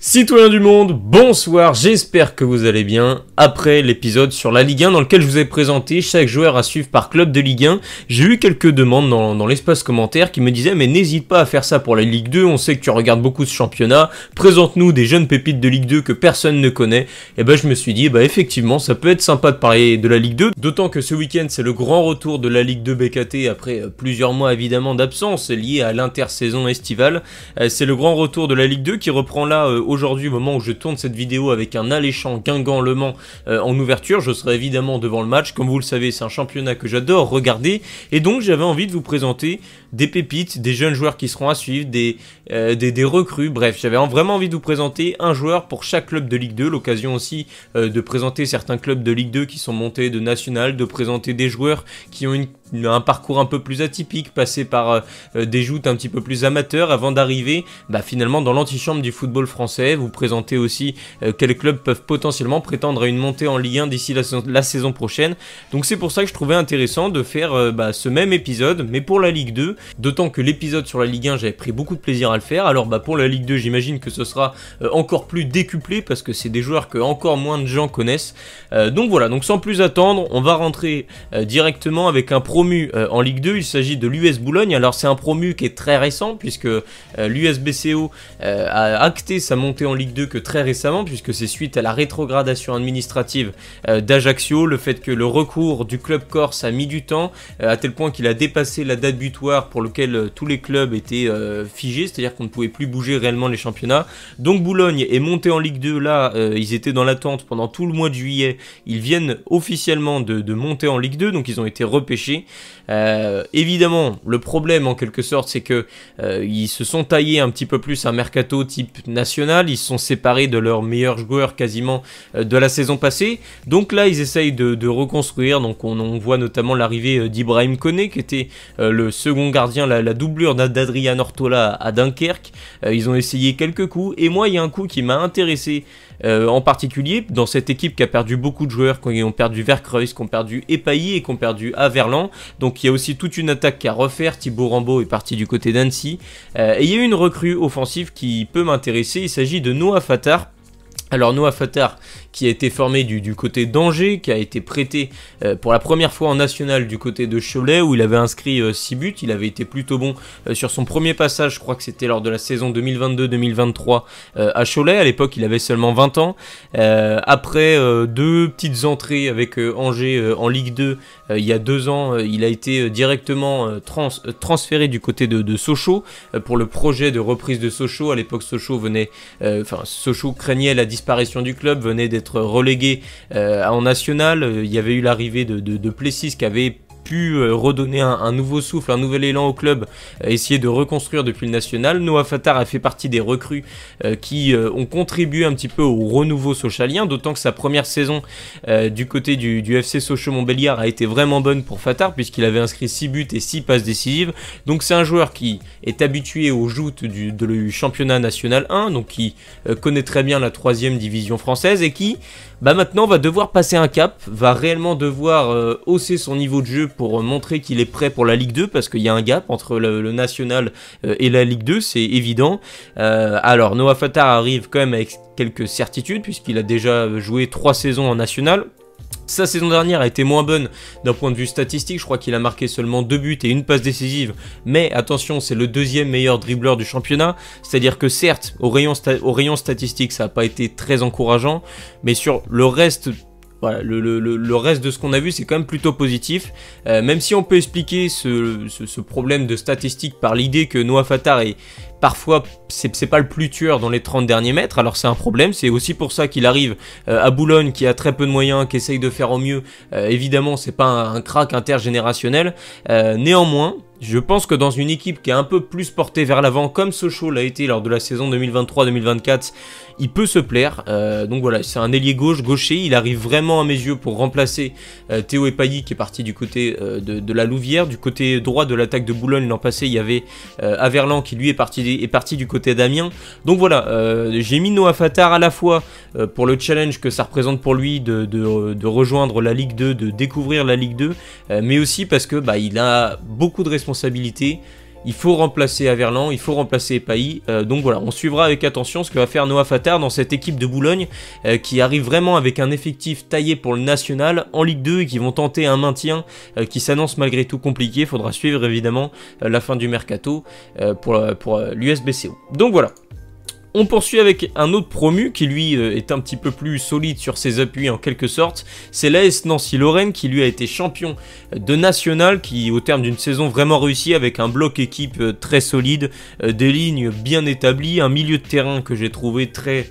Citoyens du monde, bonsoir, j'espère que vous allez bien. Après l'épisode sur la Ligue 1 dans lequel je vous ai présenté chaque joueur à suivre par club de Ligue 1, j'ai eu quelques demandes dans l'espace commentaire qui me disaient mais n'hésite pas à faire ça pour la Ligue 2, on sait que tu regardes beaucoup ce championnat, présente-nous des jeunes pépites de Ligue 2 que personne ne connaît. Et ben je me suis dit effectivement ça peut être sympa de parler de la Ligue 2, d'autant que ce week-end c'est le grand retour de la Ligue 2 BKT après plusieurs mois évidemment d'absence liés à l'intersaison estivale. C'est le grand retour de la Ligue 2 qui reprend là aujourd'hui au moment où je tourne cette vidéo avec un alléchant Guingamp-Le Mans en ouverture. Je serai évidemment devant le match, comme vous le savez c'est un championnat que j'adore regarder et donc j'avais envie de vous présenter des pépites, des jeunes joueurs qui seront à suivre, des recrues, bref j'avais vraiment envie de vous présenter un joueur pour chaque club de Ligue 2, l'occasion aussi de présenter certains clubs de Ligue 2 qui sont montés de national, de présenter des joueurs qui ont un parcours un peu plus atypique, passé par des joutes un petit peu plus amateurs avant d'arriver finalement dans l'antichambre du football français, vous présenter aussi quels clubs peuvent potentiellement prétendre à une montée en Ligue 1 d'ici la saison prochaine. Donc c'est pour ça que je trouvais intéressant de faire ce même épisode mais pour la Ligue 2, d'autant que l'épisode sur la Ligue 1 j'avais pris beaucoup de plaisir à le faire, alors pour la Ligue 2 j'imagine que ce sera encore plus décuplé parce que c'est des joueurs que encore moins de gens connaissent. Donc voilà, donc sans plus attendre on va rentrer directement avec un promu en Ligue 2, il s'agit de l'US Boulogne. Alors c'est un promu qui est très récent puisque l'USBCO a acté sa montée en Ligue 2 que très récemment, puisque c'est suite à la rétrogradation administrative d'Ajaccio, le fait que le recours du club corse a mis du temps, à tel point qu'il a dépassé la date butoir pour lequel tous les clubs étaient figés, c'est-à-dire qu'on ne pouvait plus bouger réellement les championnats. Donc Boulogne est monté en Ligue 2, là ils étaient dans l'attente pendant tout le mois de juillet, ils viennent officiellement de monter en Ligue 2, donc ils ont été repêchés. Évidemment le problème en quelque sorte c'est que ils se sont taillés un petit peu plus un mercato type national, ils se sont séparés de leurs meilleurs joueurs quasiment de la saison passée, donc là ils essayent de reconstruire. Donc on voit notamment l'arrivée d'Ibrahim Koné qui était le second gardien, la doublure d'Adrian Ortola à Dunkerque. Ils ont essayé quelques coups et moi il y a un coup qui m'a intéressé en particulier dans cette équipe qui a perdu beaucoup de joueurs, qui ont perdu Vercreuz, qui ont perdu Epailly et qui ont perdu Averland. Donc il y a aussi toute une attaque à refaire. Thibaut Rambaud est parti du côté d'Annecy et il y a une recrue offensive qui peut m'intéresser, il s'agit de Noah Fattar. Alors Noah Fattar qui a été formé du côté d'Angers, qui a été prêté pour la première fois en national du côté de Cholet où il avait inscrit 6 buts, il avait été plutôt bon sur son premier passage, je crois que c'était lors de la saison 2022-2023 à Cholet, à l'époque il avait seulement 20 ans, après deux petites entrées avec Angers en Ligue 2 il y a 2 ans, il a été directement transféré du côté de Sochaux pour le projet de reprise de Sochaux. À l'époque Sochaux Sochaux craignait la disparition du club, venait d'être relégué en national. Il y avait eu l'arrivée de Plessis qui avait pu redonner un nouveau souffle, un nouvel élan au club, essayer de reconstruire depuis le national. Noah Fattar a fait partie des recrues qui ont contribué un petit peu au renouveau sochalien, d'autant que sa première saison du côté du FC Sochaux-Montbéliard a été vraiment bonne pour Fattar puisqu'il avait inscrit 6 buts et 6 passes décisives. Donc c'est un joueur qui est habitué aux joutes du championnat national 1, donc qui connaît très bien la 3e division française et qui maintenant va devoir passer un cap, va réellement devoir hausser son niveau de jeu pour montrer qu'il est prêt pour la Ligue 2 parce qu'il y a un gap entre le national et la Ligue 2, c'est évident. Alors Noah Fattar arrive quand même avec quelques certitudes puisqu'il a déjà joué 3 saisons en national. Sa saison dernière a été moins bonne d'un point de vue statistique, je crois qu'il a marqué seulement 2 buts et une passe décisive, mais attention c'est le 2e meilleur dribbleur du championnat, c'est à dire que certes au rayon statistique ça n'a pas été très encourageant, mais sur le reste... Voilà, le reste de ce qu'on a vu c'est quand même plutôt positif, même si on peut expliquer ce problème de statistiques par l'idée que Noah Fattar est parfois, c'est pas le plus tueur dans les 30 derniers mètres, alors c'est un problème, c'est aussi pour ça qu'il arrive à Boulogne qui a très peu de moyens, qui essaye de faire au mieux, évidemment c'est pas un crack intergénérationnel, néanmoins, je pense que dans une équipe qui est un peu plus portée vers l'avant, comme Sochaux l'a été lors de la saison 2023-2024, il peut se plaire. Donc voilà, c'est un ailier gaucher, il arrive vraiment à mes yeux pour remplacer Théo Epailly qui est parti du côté de la Louvière. Du côté droit de l'attaque de Boulogne l'an passé, il y avait Averland qui lui est parti du côté d'Amiens. Donc voilà, j'ai mis Noah Fattar à la fois pour le challenge que ça représente pour lui de rejoindre la Ligue 2, de découvrir la Ligue 2, mais aussi parce que il a beaucoup de responsabilités. il faut remplacer Averland, il faut remplacer Epaï. Donc voilà, on suivra avec attention ce que va faire Noah Fatard dans cette équipe de Boulogne qui arrive vraiment avec un effectif taillé pour le national en Ligue 2 et qui vont tenter un maintien qui s'annonce malgré tout compliqué. Il faudra suivre évidemment la fin du mercato pour l'USBCO. Donc voilà. On poursuit avec un autre promu qui lui est un petit peu plus solide sur ses appuis en quelque sorte. C'est l'AS Nancy-Lorraine qui lui a été champion de national, qui au terme d'une saison vraiment réussie avec un bloc équipe très solide, des lignes bien établies, un milieu de terrain que j'ai trouvé très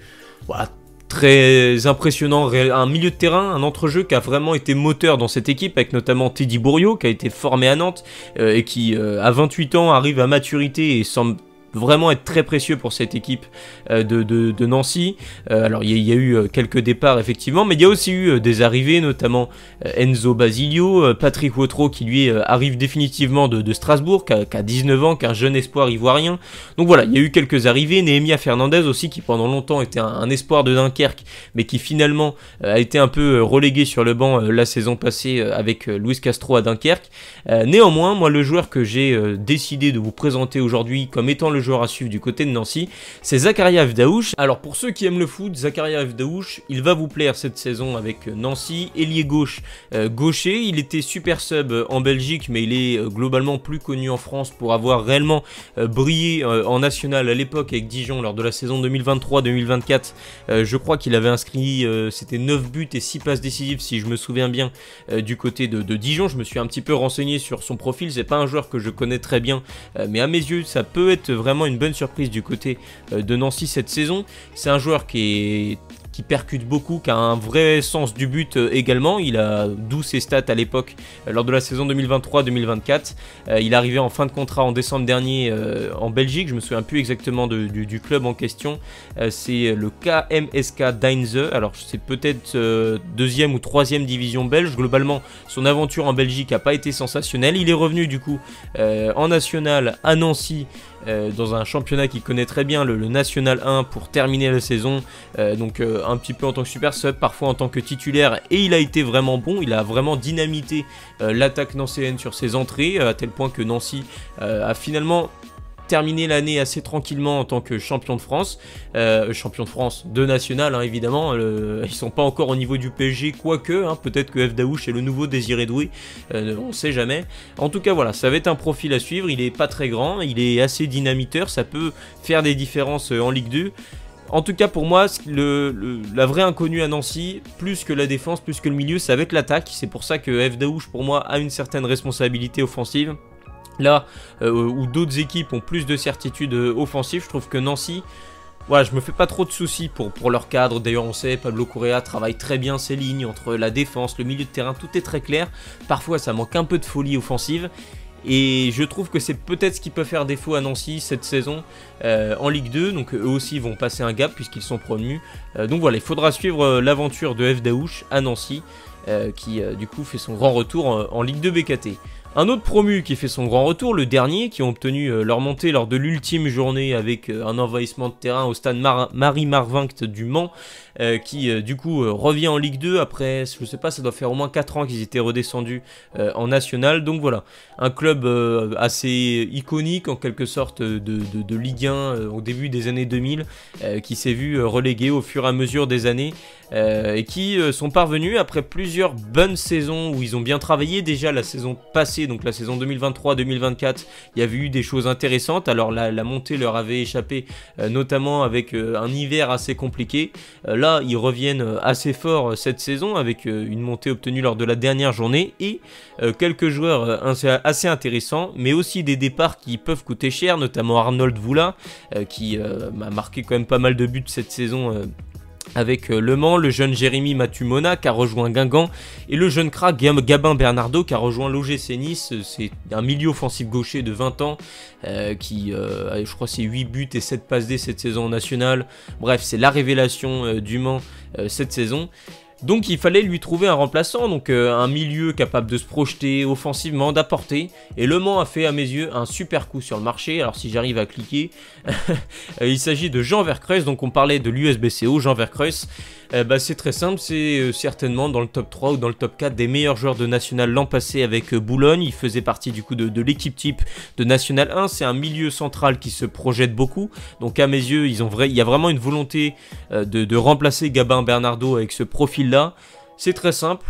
impressionnant, un milieu de terrain, un entrejeu qui a vraiment été moteur dans cette équipe avec notamment Teddy Bouriot qui a été formé à Nantes et qui à 28 ans arrive à maturité et semble vraiment être très précieux pour cette équipe de Nancy. Alors il y a eu quelques départs effectivement, mais il y a aussi eu des arrivées, notamment Enzo Basilio, Patrick Wautreau qui lui arrive définitivement de Strasbourg, qui a 19 ans, qui est un jeune espoir ivoirien. Donc voilà, il y a eu quelques arrivées, Nehemia Fernandez aussi qui pendant longtemps était un espoir de Dunkerque, mais qui finalement a été un peu relégué sur le banc la saison passée avec Luis Castro à Dunkerque. Néanmoins, moi le joueur que j'ai décidé de vous présenter aujourd'hui comme étant le joueur à suivre du côté de Nancy, c'est Zakaria Fdaouch. Alors pour ceux qui aiment le foot, Zakaria Fdaouch, il va vous plaire cette saison avec Nancy, ailier gauche, gaucher. Il était super sub en Belgique, mais il est globalement plus connu en France pour avoir réellement brillé en national à l'époque avec Dijon lors de la saison 2023-2024. Je crois qu'il avait inscrit, c'était 9 buts et 6 passes décisives si je me souviens bien du côté de Dijon. Je me suis un petit peu renseigné sur son profil, c'est pas un joueur que je connais très bien, mais à mes yeux ça peut être vraiment une bonne surprise du côté de Nancy cette saison. C'est un joueur qui percute beaucoup, qui a un vrai sens du but également. Il a d'où ses stats à l'époque lors de la saison 2023-2024. Il est arrivé en fin de contrat en décembre dernier en Belgique. Je me souviens plus exactement du club en question. C'est le KMSK Deinze. Alors c'est peut-être deuxième ou troisième division belge. Globalement, son aventure en Belgique n'a pas été sensationnelle. Il est revenu du coup en national à Nancy. Dans un championnat qu'il connaît très bien, le National 1, pour terminer la saison, donc un petit peu en tant que super sub, parfois en tant que titulaire, et il a été vraiment bon, il a vraiment dynamité l'attaque nancéenne sur ses entrées, à tel point que Nancy a finalement terminé l'année assez tranquillement en tant que champion de France de national, hein, évidemment. Ils sont pas encore au niveau du PSG, quoique, hein, peut-être que Fdaouch est le nouveau Désiré Doué, on sait jamais. En tout cas voilà, ça va être un profil à suivre, il est pas très grand, il est assez dynamiteur, ça peut faire des différences en Ligue 2. En tout cas pour moi, la vraie inconnue à Nancy, plus que la défense, plus que le milieu, ça va être l'attaque. C'est pour ça que Fdaouch pour moi a une certaine responsabilité offensive. Là où d'autres équipes ont plus de certitude offensive, je trouve que Nancy, voilà, je me fais pas trop de soucis pour leur cadre. D'ailleurs on sait, Pablo Correa travaille très bien ses lignes entre la défense, le milieu de terrain, tout est très clair. Parfois ça manque un peu de folie offensive. Et je trouve que c'est peut-être ce qui peut faire défaut à Nancy cette saison en Ligue 2. Donc eux aussi vont passer un gap puisqu'ils sont promus. Donc voilà, il faudra suivre l'aventure de Fdaouch à Nancy qui du coup fait son grand retour en Ligue 2 BKT. Un autre promu qui fait son grand retour, le dernier, qui ont obtenu leur montée lors de l'ultime journée avec un envahissement de terrain au stade Marie-Marvinct du Mans, qui du coup revient en Ligue 2 après, je sais pas, ça doit faire au moins 4 ans qu'ils étaient redescendus en National. Donc voilà, un club assez iconique en quelque sorte de Ligue 1 au début des années 2000, qui s'est vu relégué au fur et à mesure des années, et qui sont parvenus après plusieurs bonnes saisons où ils ont bien travaillé. Déjà la saison passée, donc la saison 2023-2024, il y avait eu des choses intéressantes. Alors la montée leur avait échappé, notamment avec un hiver assez compliqué. Là, ils reviennent assez fort cette saison avec une montée obtenue lors de la dernière journée et quelques joueurs assez intéressants, mais aussi des départs qui peuvent coûter cher, notamment Arnold Voula, qui a marqué quand même pas mal de buts cette saison avec Le Mans, le jeune Jérémy Matumona qui a rejoint Guingamp et le jeune crack Gabin Bernardo qui a rejoint l'OGC Nice. C'est un milieu offensif gaucher de 20 ans qui, je crois c'est 8 buts et 7 passes D cette saison nationale. Bref, c'est la révélation du Mans cette saison. Donc il fallait lui trouver un remplaçant, donc un milieu capable de se projeter offensivement, d'apporter. Et Le Mans a fait à mes yeux un super coup sur le marché. Alors si j'arrive à cliquer, il s'agit de Jean Vercreus. Donc on parlait de l'USBCO, Jean Vercreus. C'est très simple, c'est certainement dans le top 3 ou dans le top 4 des meilleurs joueurs de National l'an passé avec Boulogne. Il faisait partie du coup de l'équipe type de National 1. C'est un milieu central qui se projette beaucoup. Donc à mes yeux, il y a vraiment une volonté de remplacer Gabin Bernardo avec ce profil-là. C'est très simple.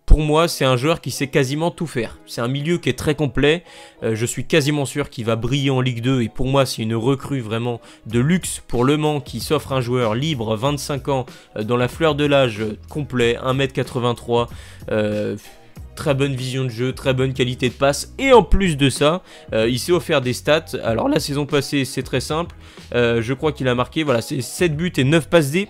Pour moi, c'est un joueur qui sait quasiment tout faire. C'est un milieu qui est très complet. Je suis quasiment sûr qu'il va briller en Ligue 2. Et pour moi, c'est une recrue vraiment de luxe pour Le Mans qui s'offre un joueur libre, 25 ans, dans la fleur de l'âge, complet, 1m83. Très bonne vision de jeu, très bonne qualité de passe. Et en plus de ça, il s'est offert des stats. Alors la saison passée, c'est très simple. Je crois qu'il a marqué, voilà, c'est 7 buts et 9 passes D.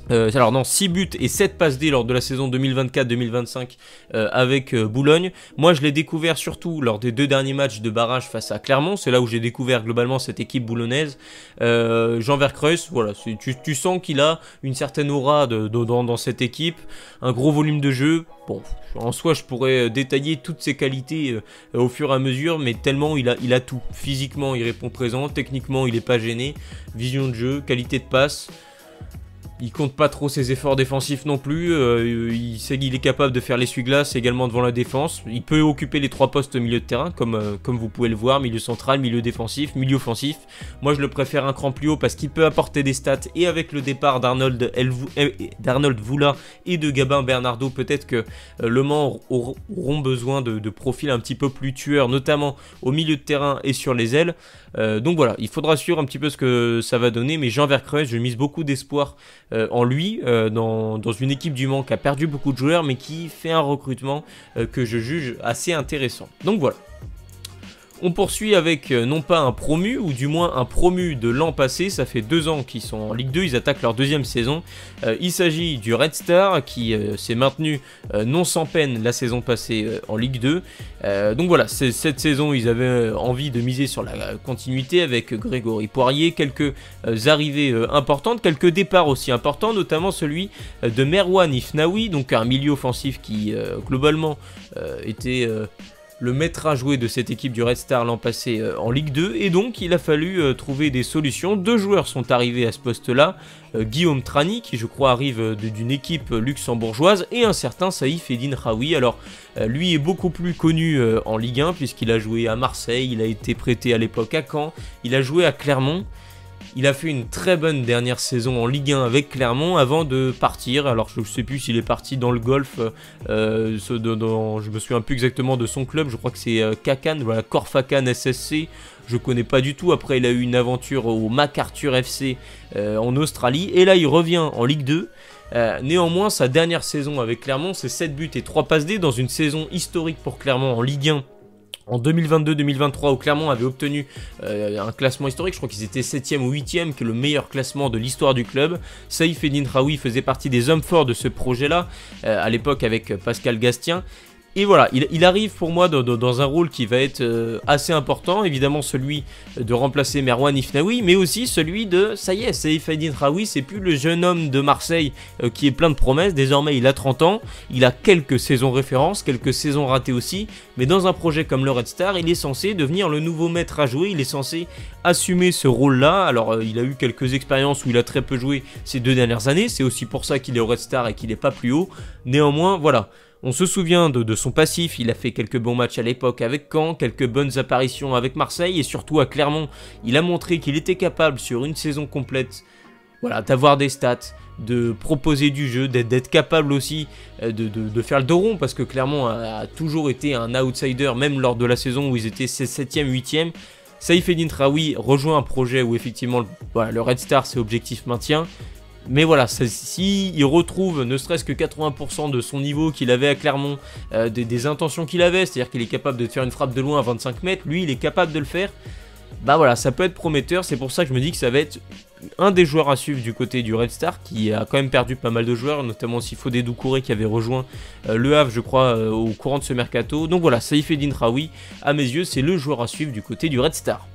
Alors non, 6 buts et 7 passes D lors de la saison 2024-2025 avec Boulogne. Moi je l'ai découvert surtout lors des 2 derniers matchs de barrage face à Clermont. C'est là où j'ai découvert globalement cette équipe boulonnaise. Jean Vercreus, voilà, tu sens qu'il a une certaine aura dans cette équipe. Un gros volume de jeu. Bon, en soi je pourrais détailler toutes ses qualités au fur et à mesure. Mais tellement il a tout. Physiquement il répond présent, techniquement il n'est pas gêné. Vision de jeu, qualité de passe. Il compte pas trop ses efforts défensifs non plus, il sait qu'il est capable de faire l'essuie-glace également devant la défense. Il peut occuper les 3 postes au milieu de terrain, comme vous pouvez le voir, milieu central, milieu défensif, milieu offensif. Moi je le préfère un cran plus haut parce qu'il peut apporter des stats, et avec le départ d'Arnold Voula et de Gabin Bernardo, peut-être que Le Mans auront besoin de profils un petit peu plus tueurs, notamment au milieu de terrain et sur les ailes. Donc voilà, il faudra suivre un petit peu ce que ça va donner, mais Jean Vercreus, je mise beaucoup d'espoir en lui, dans une équipe du Mans qui a perdu beaucoup de joueurs, mais qui fait un recrutement que je juge assez intéressant. Donc voilà. On poursuit avec non pas un promu, ou du moins un promu de l'an passé. Ça fait 2 ans qu'ils sont en Ligue 2, ils attaquent leur 2e saison. Il s'agit du Red Star qui s'est maintenu non sans peine la saison passée en Ligue 2. Donc voilà, cette saison ils avaient envie de miser sur la continuité avec Grégory Poirier, quelques arrivées importantes, quelques départs aussi importants, notamment celui de Merwan Ifnaoui, donc un milieu offensif qui globalement était... le maître à jouer de cette équipe du Red Star l'an passé en Ligue 2, et donc il a fallu trouver des solutions. 2 joueurs sont arrivés à ce poste-là, Guillaume Trani qui je crois arrive d'une équipe luxembourgeoise, et un certain Saïf Eddine Raoui. Alors lui est beaucoup plus connu en Ligue 1 puisqu'il a joué à Marseille, il a été prêté à l'époque à Caen, il a joué à Clermont. Il a fait une très bonne dernière saison en Ligue 1 avec Clermont avant de partir. Alors je ne sais plus s'il est parti dans le golf, je me souviens plus exactement de son club, je crois que c'est Kakan, voilà, Corfacan SSC, je connais pas du tout. Après il a eu une aventure au MacArthur FC en Australie, et là il revient en Ligue 2. Néanmoins sa dernière saison avec Clermont, c'est 7 buts et 3 passes D dans une saison historique pour Clermont en Ligue 1. En 2022-2023, où Clermont avait obtenu un classement historique, je crois qu'ils étaient 7e ou 8e, qui est le meilleur classement de l'histoire du club. Saïf Eddine Raoui faisait partie des hommes forts de ce projet-là, à l'époque avec Pascal Gastien. Et voilà, il arrive pour moi dans un rôle qui va être assez important, évidemment celui de remplacer Merwan Ifnaoui, mais aussi celui de, ça y est, Saïf Eddine Raoui, c'est plus le jeune homme de Marseille qui est plein de promesses, désormais il a 30 ans, il a quelques saisons références, quelques saisons ratées aussi, mais dans un projet comme le Red Star, il est censé devenir le nouveau maître à jouer, il est censé assumer ce rôle-là. Alors il a eu quelques expériences où il a très peu joué ces 2 dernières années, c'est aussi pour ça qu'il est au Red Star et qu'il n'est pas plus haut, néanmoins voilà. On se souvient de son passif, il a fait quelques bons matchs à l'époque avec Caen, quelques bonnes apparitions avec Marseille, et surtout à Clermont, il a montré qu'il était capable sur une saison complète, voilà, d'avoir des stats, de proposer du jeu, d'être capable aussi de faire le dos rond, parce que Clermont a toujours été un outsider, même lors de la saison où ils étaient 7e, 8e. Saïf Eddine Raoui rejoint un projet où effectivement voilà, le Red Star c'est objectif maintien. Mais voilà, s'il retrouve ne serait-ce que 80% de son niveau qu'il avait à Clermont, des intentions qu'il avait, c'est-à-dire qu'il est capable de faire une frappe de loin à 25 mètres, lui il est capable de le faire, bah voilà, ça peut être prometteur. C'est pour ça que je me dis que ça va être un des joueurs à suivre du côté du Red Star, qui a quand même perdu pas mal de joueurs, notamment aussi Fodé Doucouré qui avait rejoint Le Havre je crois au courant de ce mercato. Donc voilà, Saïf Eddine Raoui, à mes yeux c'est le joueur à suivre du côté du Red Star.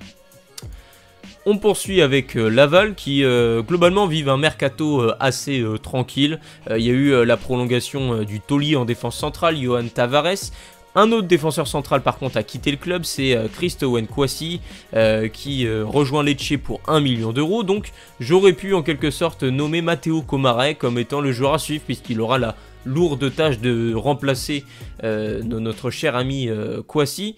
On poursuit avec Laval qui globalement vivent un mercato assez tranquille. Il y a eu la prolongation du taulier en défense centrale, Johan Tavares. Un autre défenseur central par contre a quitté le club, c'est Christo Nkwasi qui rejoint Lecce pour 1 million d'euros. Donc j'aurais pu en quelque sorte nommer Matteo Comare comme étant le joueur à suivre, puisqu'il aura la lourde tâche de remplacer notre cher ami Kwasi.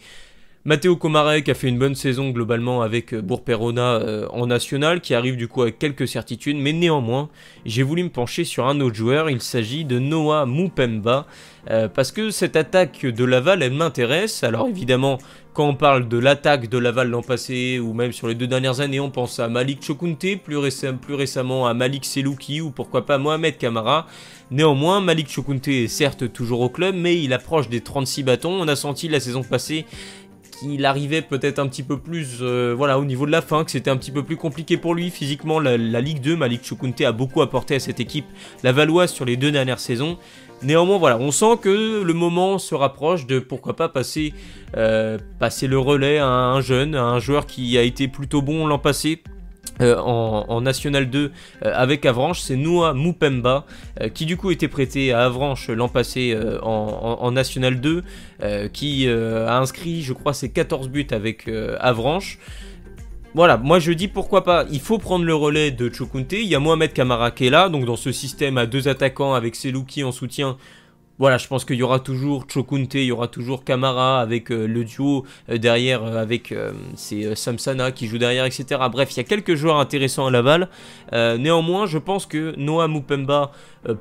Matteo Comare qui a fait une bonne saison globalement avec Bourg-Perona en national, qui arrive du coup avec quelques certitudes, mais néanmoins j'ai voulu me pencher sur un autre joueur, il s'agit de Noah Mupemba, parce que cette attaque de Laval elle m'intéresse. Alors évidemment quand on parle de l'attaque de Laval l'an passé ou même sur les 2 dernières années, on pense à Malik Chokunte, plus récemment à Malik Selouki ou pourquoi pas Mohamed Kamara. Néanmoins Malik Chokunte est certes toujours au club, mais il approche des 36 bâtons. On a senti la saison passée qu'il arrivait peut-être un petit peu plus voilà, au niveau de la fin, que c'était un petit peu plus compliqué pour lui physiquement. La Ligue 2, Malik Chokunte a beaucoup apporté à cette équipe lavalloise sur les 2 dernières saisons. Néanmoins voilà, on sent que le moment se rapproche de pourquoi pas passer le relais à un jeune, à un joueur qui a été plutôt bon l'an passé. En National 2 avec Avranches, c'est Noah Mupemba qui du coup était prêté à Avranches l'an passé en National 2, qui a inscrit je crois ses 14 buts avec Avranches. Voilà, moi je dis pourquoi pas, il faut prendre le relais de Chokunte. Il y a Mohamed Kamara qui est là, donc dans ce système à 2 attaquants avec Selouki en soutien. Voilà, je pense qu'il y aura toujours Chokunte, il y aura toujours Kamara avec le duo derrière, avec c'est Samsana qui joue derrière, etc. Bref, il y a quelques joueurs intéressants à Laval. Néanmoins, je pense que Noah Mupemba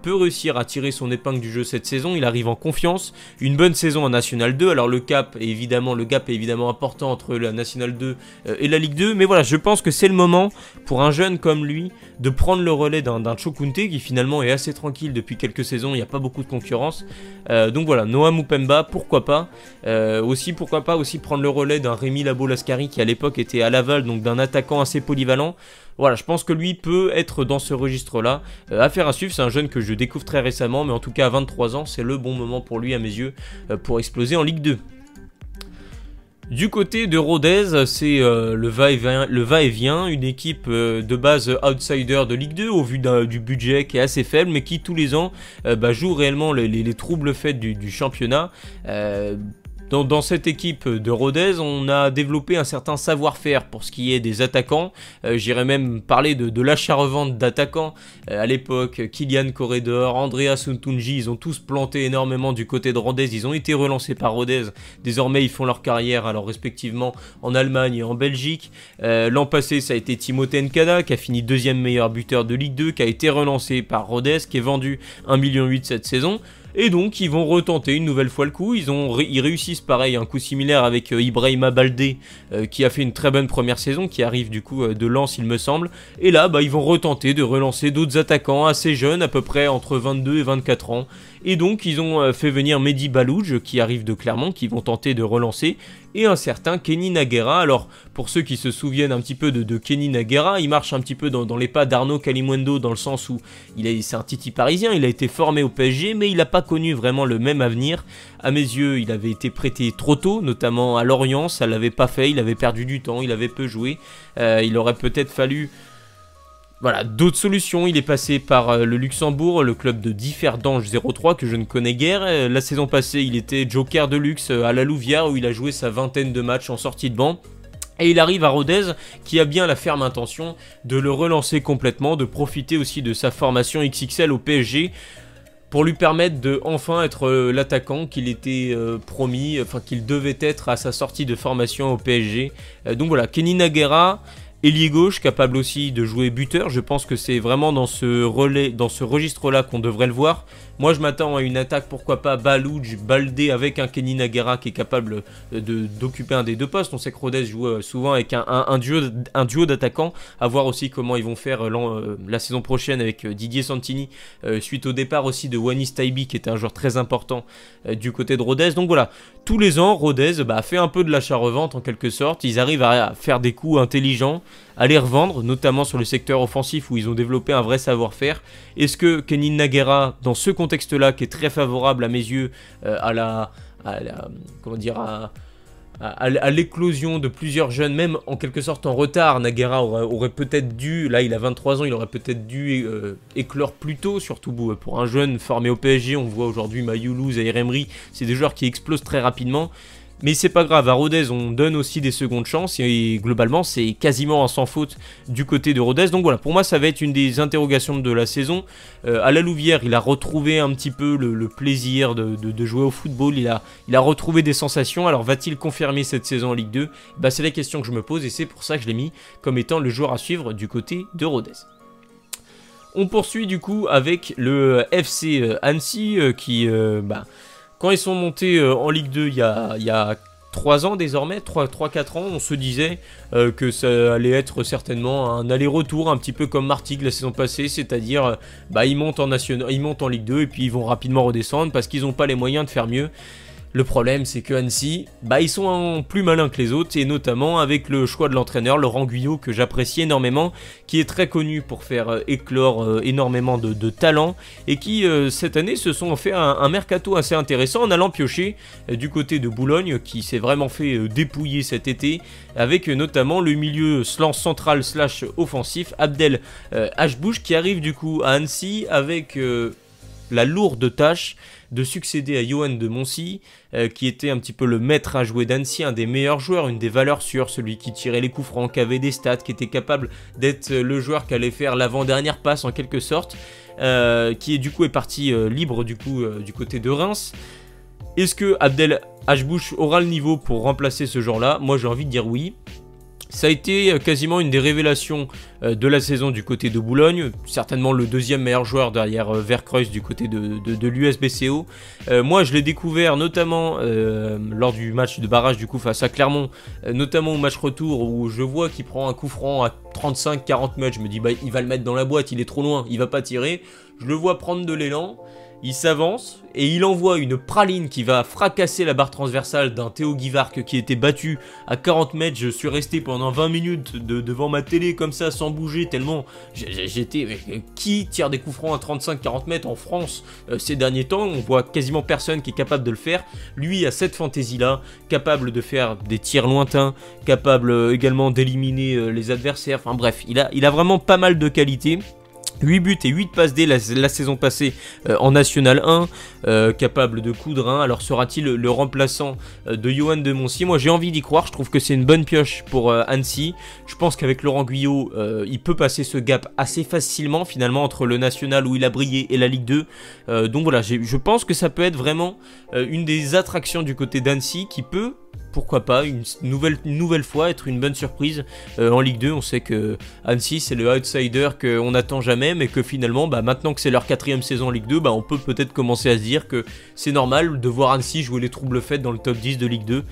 peut réussir à tirer son épingle du jeu cette saison. Il arrive en confiance, une bonne saison en National 2. Alors le gap est évidemment important entre la National 2 et la Ligue 2. Mais voilà, je pense que c'est le moment pour un jeune comme lui de prendre le relais d'un Chokunte qui finalement est assez tranquille depuis quelques saisons. Il n'y a pas beaucoup de concurrence. Donc voilà, Noah Mupemba, pourquoi pas. Pourquoi pas aussi prendre le relais d'un Rémi Labo-Lascari qui à l'époque était à Laval, donc d'un attaquant assez polyvalent. Voilà, je pense que lui peut être dans ce registre-là. Affaire à suivre, c'est un jeune que je découvre très récemment, mais en tout cas à 23 ans, c'est le bon moment pour lui à mes yeux pour exploser en Ligue 2. Du côté de Rodez, c'est le va-et-vient, une équipe de base outsider de Ligue 2 au vu du budget qui est assez faible, mais qui tous les ans joue réellement les troubles faits du championnat. Dans cette équipe de Rodez, on a développé un certain savoir-faire pour ce qui est des attaquants. J'irais même parler de l'achat-revente d'attaquants. À l'époque, Kylian Corredor, Andrea Suntunji, ils ont tous planté énormément du côté de Rodez. Ils ont été relancés par Rodez. Désormais, ils font leur carrière alors respectivement en Allemagne et en Belgique. L'an passé, ça a été Timothée Nkada qui a fini 2e meilleur buteur de Ligue 2, qui a été relancé par Rodez, qui est vendu 1,8 million cette saison. Et donc ils vont retenter une nouvelle fois le coup. Ils réussissent pareil un coup similaire avec Ibrahima Baldé qui a fait une très bonne première saison, qui arrive du coup de Lens il me semble. Et là ils vont retenter de relancer d'autres attaquants assez jeunes, à peu près entre 22 et 24 ans. Et donc ils ont fait venir Mehdi Balouj qui arrive de Clermont, qui vont tenter de relancer, et un certain Kenny Naguera. Alors pour ceux qui se souviennent un petit peu de Kenny Naguera, il marche un petit peu dans les pas d'Arnaud Kalimundo, dans le sens où c'est un titi parisien, il a été formé au PSG, mais il n'a pas connu vraiment le même avenir. À mes yeux, il avait été prêté trop tôt, notamment à Lorient, ça ne l'avait pas fait, il avait perdu du temps, il avait peu joué. Il aurait peut-être fallu d'autres solutions. Il est passé par le Luxembourg, le club de Differdange 03 que je ne connais guère. La saison passée, il était joker de luxe à la Louvière où il a joué sa 20aine de matchs en sortie de banc. Et il arrive à Rodez qui a bien la ferme intention de le relancer complètement, de profiter aussi de sa formation XXL au PSG pour lui permettre de enfin être l'attaquant qu'il était promis, qu'il devait être à sa sortie de formation au PSG. Donc voilà, Kenny Naguera, ailier gauche, capable aussi de jouer buteur. Je pense que c'est vraiment dans ce registre-là qu'on devrait le voir. Moi, je m'attends à une attaque, pourquoi pas Balouj, Baldé avec un Kenny Naguera qui est capable d'occuper un des deux postes. On sait que Rodez joue souvent avec un duo d'attaquants. À voir aussi comment ils vont faire la saison prochaine avec Didier Santini, suite au départ aussi de Wanis Taibi, qui était un joueur très important du côté de Rodez. Donc voilà, tous les ans, Rodez fait un peu de l'achat-revente en quelque sorte. Ils arrivent à faire des coups intelligents, à les revendre, notamment sur le secteur offensif où ils ont développé un vrai savoir-faire. Est-ce que Kenny Naguera, dans ce contexte-là, qui est très favorable à mes yeux à à l'éclosion de plusieurs jeunes, même en quelque sorte en retard. Naguera aurait peut-être dû, là il a 23 ans, il aurait peut-être dû éclore plus tôt, surtout pour un jeune formé au PSG. On voit aujourd'hui Mayoulou, Zaïre Emery, c'est des joueurs qui explosent très rapidement. Mais c'est pas grave, à Rodez on donne aussi des secondes chances et globalement c'est quasiment un sans faute du côté de Rodez. Donc voilà, pour moi ça va être une des interrogations de la saison. À la Louvière il a retrouvé un petit peu le plaisir de jouer au football, il a retrouvé des sensations. Alors va-t-il confirmer cette saison en Ligue 2 ? Bah, c'est la question que je me pose et c'est pour ça que je l'ai mis comme étant le joueur à suivre du côté de Rodez. On poursuit du coup avec le FC Annecy qui... quand ils sont montés en Ligue 2 il y a 3 ans désormais, 3-4 ans, on se disait que ça allait être certainement un aller-retour un petit peu comme Martigues la saison passée, c'est-à-dire ils montent en Ligue 2 et puis ils vont rapidement redescendre parce qu'ils n'ont pas les moyens de faire mieux. Le problème c'est que Annecy, ils sont plus malins que les autres et notamment avec le choix de l'entraîneur Laurent Guyot que j'apprécie énormément, qui est très connu pour faire éclore énormément de talents et qui cette année se sont fait un mercato assez intéressant en allant piocher du côté de Boulogne qui s'est vraiment fait dépouiller cet été avec notamment le milieu central / offensif Abdel Hachbouch qui arrive du coup à Annecy avec la lourde tâche de succéder à Johan de Moncy, qui était un petit peu le maître à jouer d'Annecy, un des meilleurs joueurs, une des valeurs sûres, celui qui tirait les coups francs, qui avait des stats, qui était capable d'être le joueur qui allait faire l'avant-dernière passe en quelque sorte, qui est parti libre du côté de Reims. Est-ce que Abdel Hachbouch aura le niveau pour remplacer ce genre-là ? Moi j'ai envie de dire oui. Ça a été quasiment une des révélations de la saison du côté de Boulogne, certainement le deuxième meilleur joueur derrière Verkreuz du côté de l'USBCO. Moi je l'ai découvert notamment lors du match de barrage du coup face à Clermont, notamment au match retour où je vois qu'il prend un coup franc à 35-40 mètres, je me dis il va le mettre dans la boîte, il est trop loin, il va pas tirer. Je le vois prendre de l'élan. Il s'avance et il envoie une praline qui va fracasser la barre transversale d'un Théo Guivarc qui était battu à 40 mètres. Je suis resté pendant 20 minutes devant ma télé comme ça sans bouger tellement j'étais... Qui tire des coups francs à 35-40 mètres en France ces derniers temps ? On voit quasiment personne qui est capable de le faire. Lui a cette fantaisie là, capable de faire des tirs lointains, capable également d'éliminer les adversaires. Enfin bref, il a vraiment pas mal de qualités. 8 buts et 8 passes D la saison passée en National 1, capable de coudre 1. Alors sera-t-il le remplaçant de Johan de Moncy ? Moi j'ai envie d'y croire, je trouve que c'est une bonne pioche pour Annecy. Je pense qu'avec Laurent Guyot, il peut passer ce gap assez facilement finalement entre le National où il a brillé et la Ligue 2. Donc voilà, je pense que ça peut être vraiment une des attractions du côté d'Annecy qui peut... Pourquoi pas, une nouvelle fois être une bonne surprise en Ligue 2. On sait que Annecy c'est le outsider qu'on n'attend jamais, mais que finalement maintenant que c'est leur 4ème saison en Ligue 2, on peut peut-être commencer à se dire que c'est normal de voir Annecy jouer les troubles faits dans le top 10 de Ligue 2.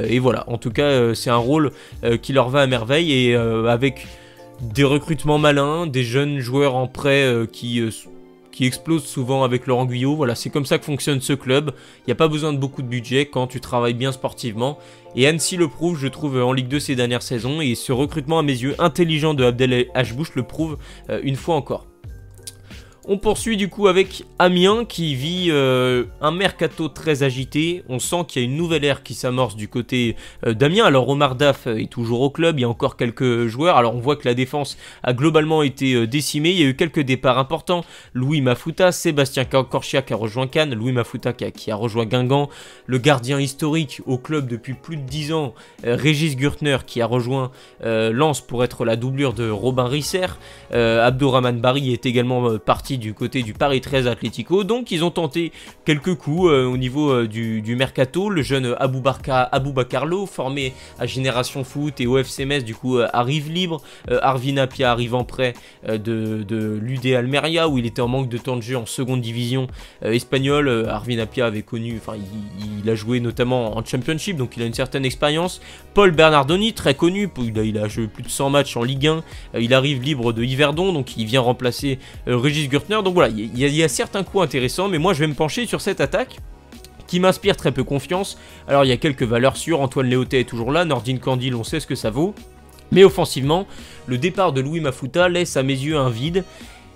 Et voilà, en tout cas c'est un rôle qui leur va à merveille et avec des recrutements malins, des jeunes joueurs en prêt qui explose souvent avec Laurent Guyot. Voilà, c'est comme ça que fonctionne ce club. Il n'y a pas besoin de beaucoup de budget quand tu travailles bien sportivement. Et Annecy le prouve, je trouve, en Ligue 2 ces dernières saisons. Et ce recrutement, à mes yeux, intelligent de Abdel Hachbouch le prouve une fois encore. On poursuit du coup avec Amiens qui vit un mercato très agité. On sent qu'il y a une nouvelle ère qui s'amorce du côté d'Amiens. Alors Omar Daf est toujours au club, il y a encore quelques joueurs. Alors on voit que la défense a globalement été décimée. Il y a eu quelques départs importants. Louis Mafuta, Sébastien Corchia qui a rejoint Cannes, Louis Mafuta qui a rejoint Guingamp. Le gardien historique au club depuis plus de 10 ans, Régis Gürtner qui a rejoint Lens pour être la doublure de Robin Risser. Abdourahmane Bari est également parti du côté du Paris 13 Atlético, donc ils ont tenté quelques coups au niveau du mercato. Le jeune Aboubacar Lo, formé à Génération Foot et au FC Metz, du coup arrive libre. Arvin Apia arrive en prêt de l'UD Almeria où il était en manque de temps de jeu en seconde division espagnole. Arvin Apia avait connu, il a joué notamment en Championship, donc il a une certaine expérience. Paul Bernardoni, très connu, il a joué plus de 100 matchs en Ligue 1, il arrive libre de Yverdon, donc il vient remplacer Régis Gürtner. Donc voilà, il y a certains coups intéressants, mais moi je vais me pencher sur cette attaque qui m'inspire très peu confiance. Alors il y a quelques valeurs sûres, Antoine Léotet est toujours là, Nordine Candil on sait ce que ça vaut, mais offensivement, le départ de Louis Mafuta laisse à mes yeux un vide,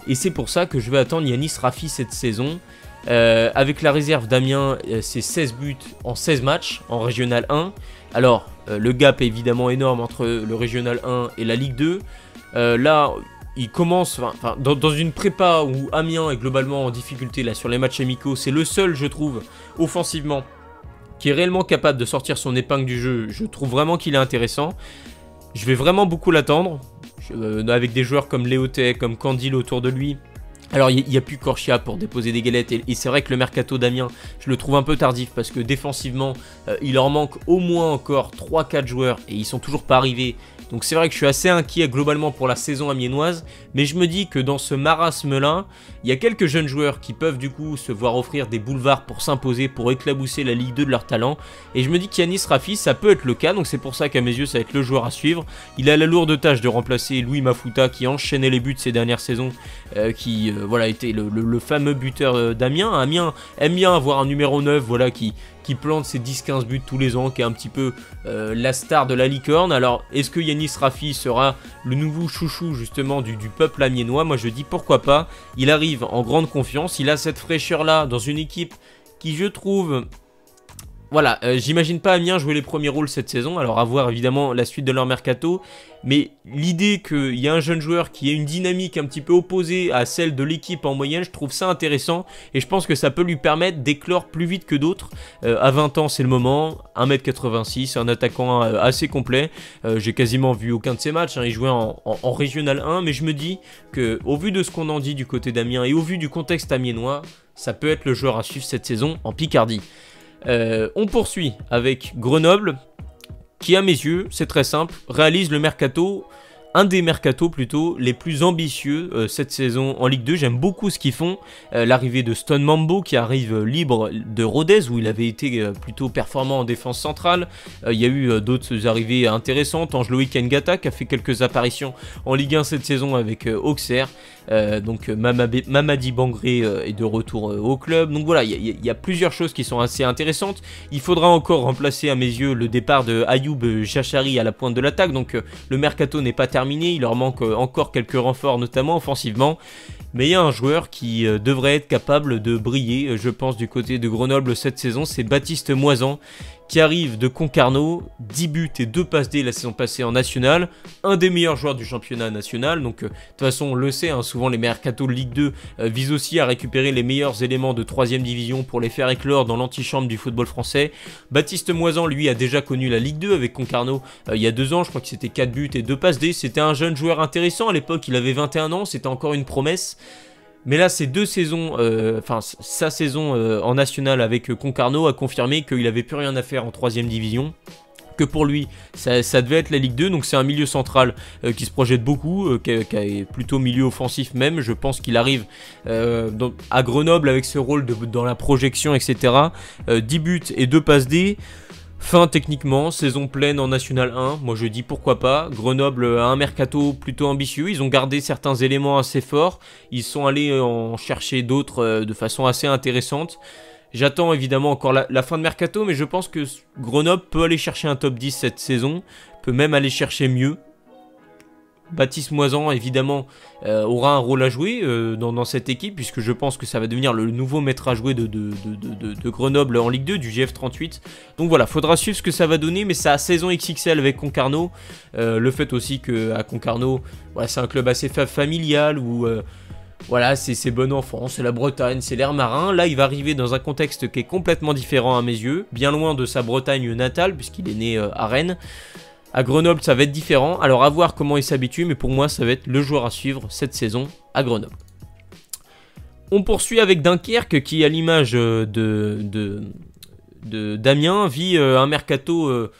et c'est pour ça que je vais attendre Yanis Rafi cette saison. Avec la réserve d'Amiens, c'est 16 buts en 16 matchs en Régional 1. Alors, le gap est évidemment énorme entre le Régional 1 et la Ligue 2. Là, il commence dans une prépa où Amiens est globalement en difficulté là, sur les matchs amicaux. C'est le seul, je trouve, offensivement, qui est réellement capable de sortir son épingle du jeu. Je trouve vraiment qu'il est intéressant. Je vais vraiment beaucoup l'attendre, avec des joueurs comme Léotet, comme Candil autour de lui. Alors il n'y a plus Corchia pour déposer des galettes et c'est vrai que le mercato d'Amiens, je le trouve un peu tardif parce que défensivement, il leur manque au moins encore 3-4 joueurs et ils sont toujours pas arrivés. Donc c'est vrai que je suis assez inquiet globalement pour la saison amiénoise, mais je me dis que dans ce marasme-là, il y a quelques jeunes joueurs qui peuvent du coup se voir offrir des boulevards pour s'imposer, pour éclabousser la Ligue 2 de leur talent. Et je me dis qu'Yanis Rafi, ça peut être le cas, donc c'est pour ça qu'à mes yeux, ça va être le joueur à suivre. Il a la lourde tâche de remplacer Louis Mafuta qui enchaînait les buts ces dernières saisons, qui voilà, était le fameux buteur d'Amiens. Amiens aime bien avoir un numéro 9, voilà, qui plante ses 10-15 buts tous les ans, qui est un petit peu la star de la licorne. Alors, est-ce que Yanis Rafi sera le nouveau chouchou justement du peuple amiénois? Moi je dis pourquoi pas. Il arrive en grande confiance, il a cette fraîcheur là dans une équipe qui, je trouve... Voilà, j'imagine pas Amiens jouer les premiers rôles cette saison, alors à voir évidemment la suite de leur mercato, mais l'idée qu'il y a un jeune joueur qui ait une dynamique un petit peu opposée à celle de l'équipe en moyenne, je trouve ça intéressant, et je pense que ça peut lui permettre d'éclore plus vite que d'autres. À 20 ans c'est le moment, 1m86, un attaquant assez complet, j'ai quasiment vu aucun de ses matchs, hein, il jouait en Régional 1, mais je me dis que au vu de ce qu'on en dit du côté d'Amiens, et au vu du contexte amiénois, ça peut être le joueur à suivre cette saison en Picardie. On poursuit avec Grenoble qui, à mes yeux, c'est très simple, réalise le mercato, un des mercatos plutôt les plus ambitieux cette saison en Ligue 2. J'aime beaucoup ce qu'ils font, l'arrivée de Stone Mambo qui arrive libre de Rodez où il avait été plutôt performant en défense centrale. Il y a eu d'autres arrivées intéressantes, Angelo Ikengata qui a fait quelques apparitions en Ligue 1 cette saison avec Auxerre. Donc Mamadi Bangré est de retour au club. Donc voilà, il y a plusieurs choses qui sont assez intéressantes. Il faudra encore remplacer à mes yeux le départ de Ayoub Chachari à la pointe de l'attaque. Donc le mercato n'est pas terminé, il leur manque encore quelques renforts notamment offensivement. Mais il y a un joueur qui devrait être capable de briller, je pense, du côté de Grenoble cette saison, c'est Baptiste Moisan, qui arrive de Concarneau, 10 buts et 2 passes D la saison passée en national, un des meilleurs joueurs du championnat national, donc de toute façon on le sait, hein, souvent les mercatos de Ligue 2 visent aussi à récupérer les meilleurs éléments de 3ème division pour les faire éclore dans l'antichambre du football français. Baptiste Moisan, lui, a déjà connu la Ligue 2 avec Concarneau il y a 2 ans, je crois que c'était 4 buts et 2 passes D, c'était un jeune joueur intéressant à l'époque, il avait 21 ans, c'était encore une promesse. Mais là, ces 2 saisons, sa saison en national avec Concarneau a confirmé qu'il n'avait plus rien à faire en 3ème division. Que pour lui, ça devait être la Ligue 2, donc c'est un milieu central qui se projette beaucoup, qui est plutôt milieu offensif même. Je pense qu'il arrive à Grenoble avec ce rôle dans la projection, etc. 10 buts et 2 passes D. Fin techniquement, saison pleine en National 1, moi je dis pourquoi pas. Grenoble a un mercato plutôt ambitieux, ils ont gardé certains éléments assez forts, ils sont allés en chercher d'autres de façon assez intéressante. J'attends évidemment encore la fin de mercato, mais je pense que Grenoble peut aller chercher un top 10 cette saison, peut même aller chercher mieux. Baptiste Moisan évidemment aura un rôle à jouer dans cette équipe, puisque je pense que ça va devenir le nouveau maître à jouer de Grenoble en Ligue 2, du GF38. Donc voilà, faudra suivre ce que ça va donner, mais ça a saison XXL avec Concarneau. Le fait aussi qu'à Concarneau, voilà, c'est un club assez familial où voilà, c'est bon enfant, c'est la Bretagne, c'est l'air marin. Là, il va arriver dans un contexte qui est complètement différent à mes yeux, bien loin de sa Bretagne natale, puisqu'il est né à Rennes. À Grenoble, ça va être différent, alors à voir comment il s'habitue, mais pour moi, ça va être le joueur à suivre cette saison à Grenoble. On poursuit avec Dunkerque, qui, à l'image d'Amiens, vit un mercato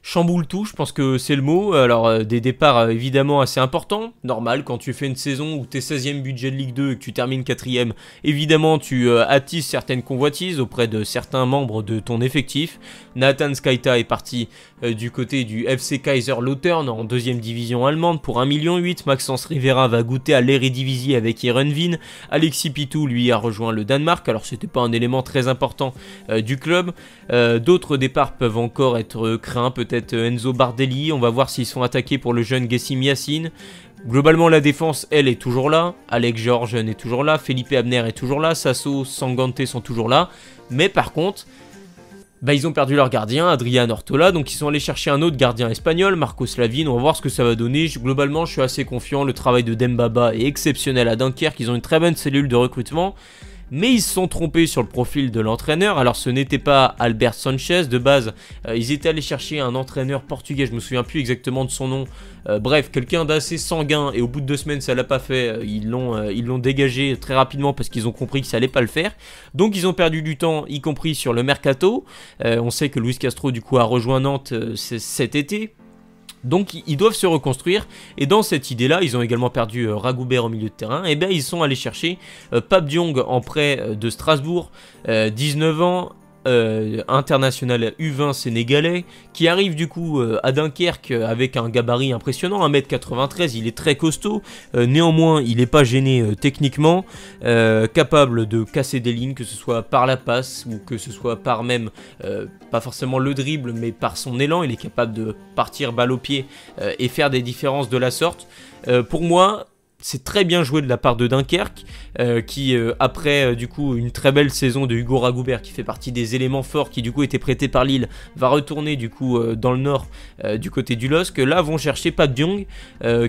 chamboule tout, je pense que c'est le mot. Alors des départs évidemment assez importants, normal quand tu fais une saison où tu es 16e budget de Ligue 2 et que tu termines 4e, évidemment tu attises certaines convoitises auprès de certains membres de ton effectif. Nathan Skaita est parti du côté du FC Kaiserslautern en 2e division allemande pour 1,8 million. Maxence Rivera va goûter à l'Eredivisie avec Heerenveen. Alexis Pitou lui a rejoint le Danemark, alors c'était pas un élément très important du club. D'autres départs peuvent encore être craints, peut-être Enzo Bardelli, on va voir s'ils sont attaqués pour le jeune Gessim Yacine. Globalement, la défense, elle, est toujours là. Alex Georgen est toujours là. Felipe Abner est toujours là. Sasso, Sangante sont toujours là. Mais par contre, ils ont perdu leur gardien, Adrián Ortola. Donc ils sont allés chercher un autre gardien espagnol, Marcos Lavin. On va voir ce que ça va donner. Globalement, je suis assez confiant. Le travail de Dembaba est exceptionnel à Dunkerque. Ils ont une très bonne cellule de recrutement. Mais ils se sont trompés sur le profil de l'entraîneur. Alors ce n'était pas Albert Sanchez de base. Ils étaient allés chercher un entraîneur portugais. Je me souviens plus exactement de son nom. Bref, quelqu'un d'assez sanguin. Et au bout de 2 semaines, ça l'a pas fait. Ils l'ont dégagé très rapidement parce qu'ils ont compris que ça allait pas le faire. Donc ils ont perdu du temps, y compris sur le mercato. On sait que Luis Castro du coup a rejoint Nantes cet été. Donc ils doivent se reconstruire, et dans cette idée-là, ils ont également perdu Ragoubert au milieu de terrain, et bien ils sont allés chercher Pape Diong en prêt de Strasbourg, 19 ans, international U20 sénégalais, qui arrive du coup à Dunkerque avec un gabarit impressionnant, 1m93, il est très costaud, néanmoins il n'est pas gêné techniquement, capable de casser des lignes, que ce soit par la passe, ou que ce soit par même, pas forcément le dribble, mais par son élan, il est capable de partir balle au pied et faire des différences de la sorte. Pour moi, c'est très bien joué de la part de Dunkerque, qui après du coup une très belle saison de Hugo Ragoubert, qui fait partie des éléments forts, qui du coup était prêté par Lille, va retourner du coup dans le nord du côté du LOSC. Là vont chercher Pape Diong,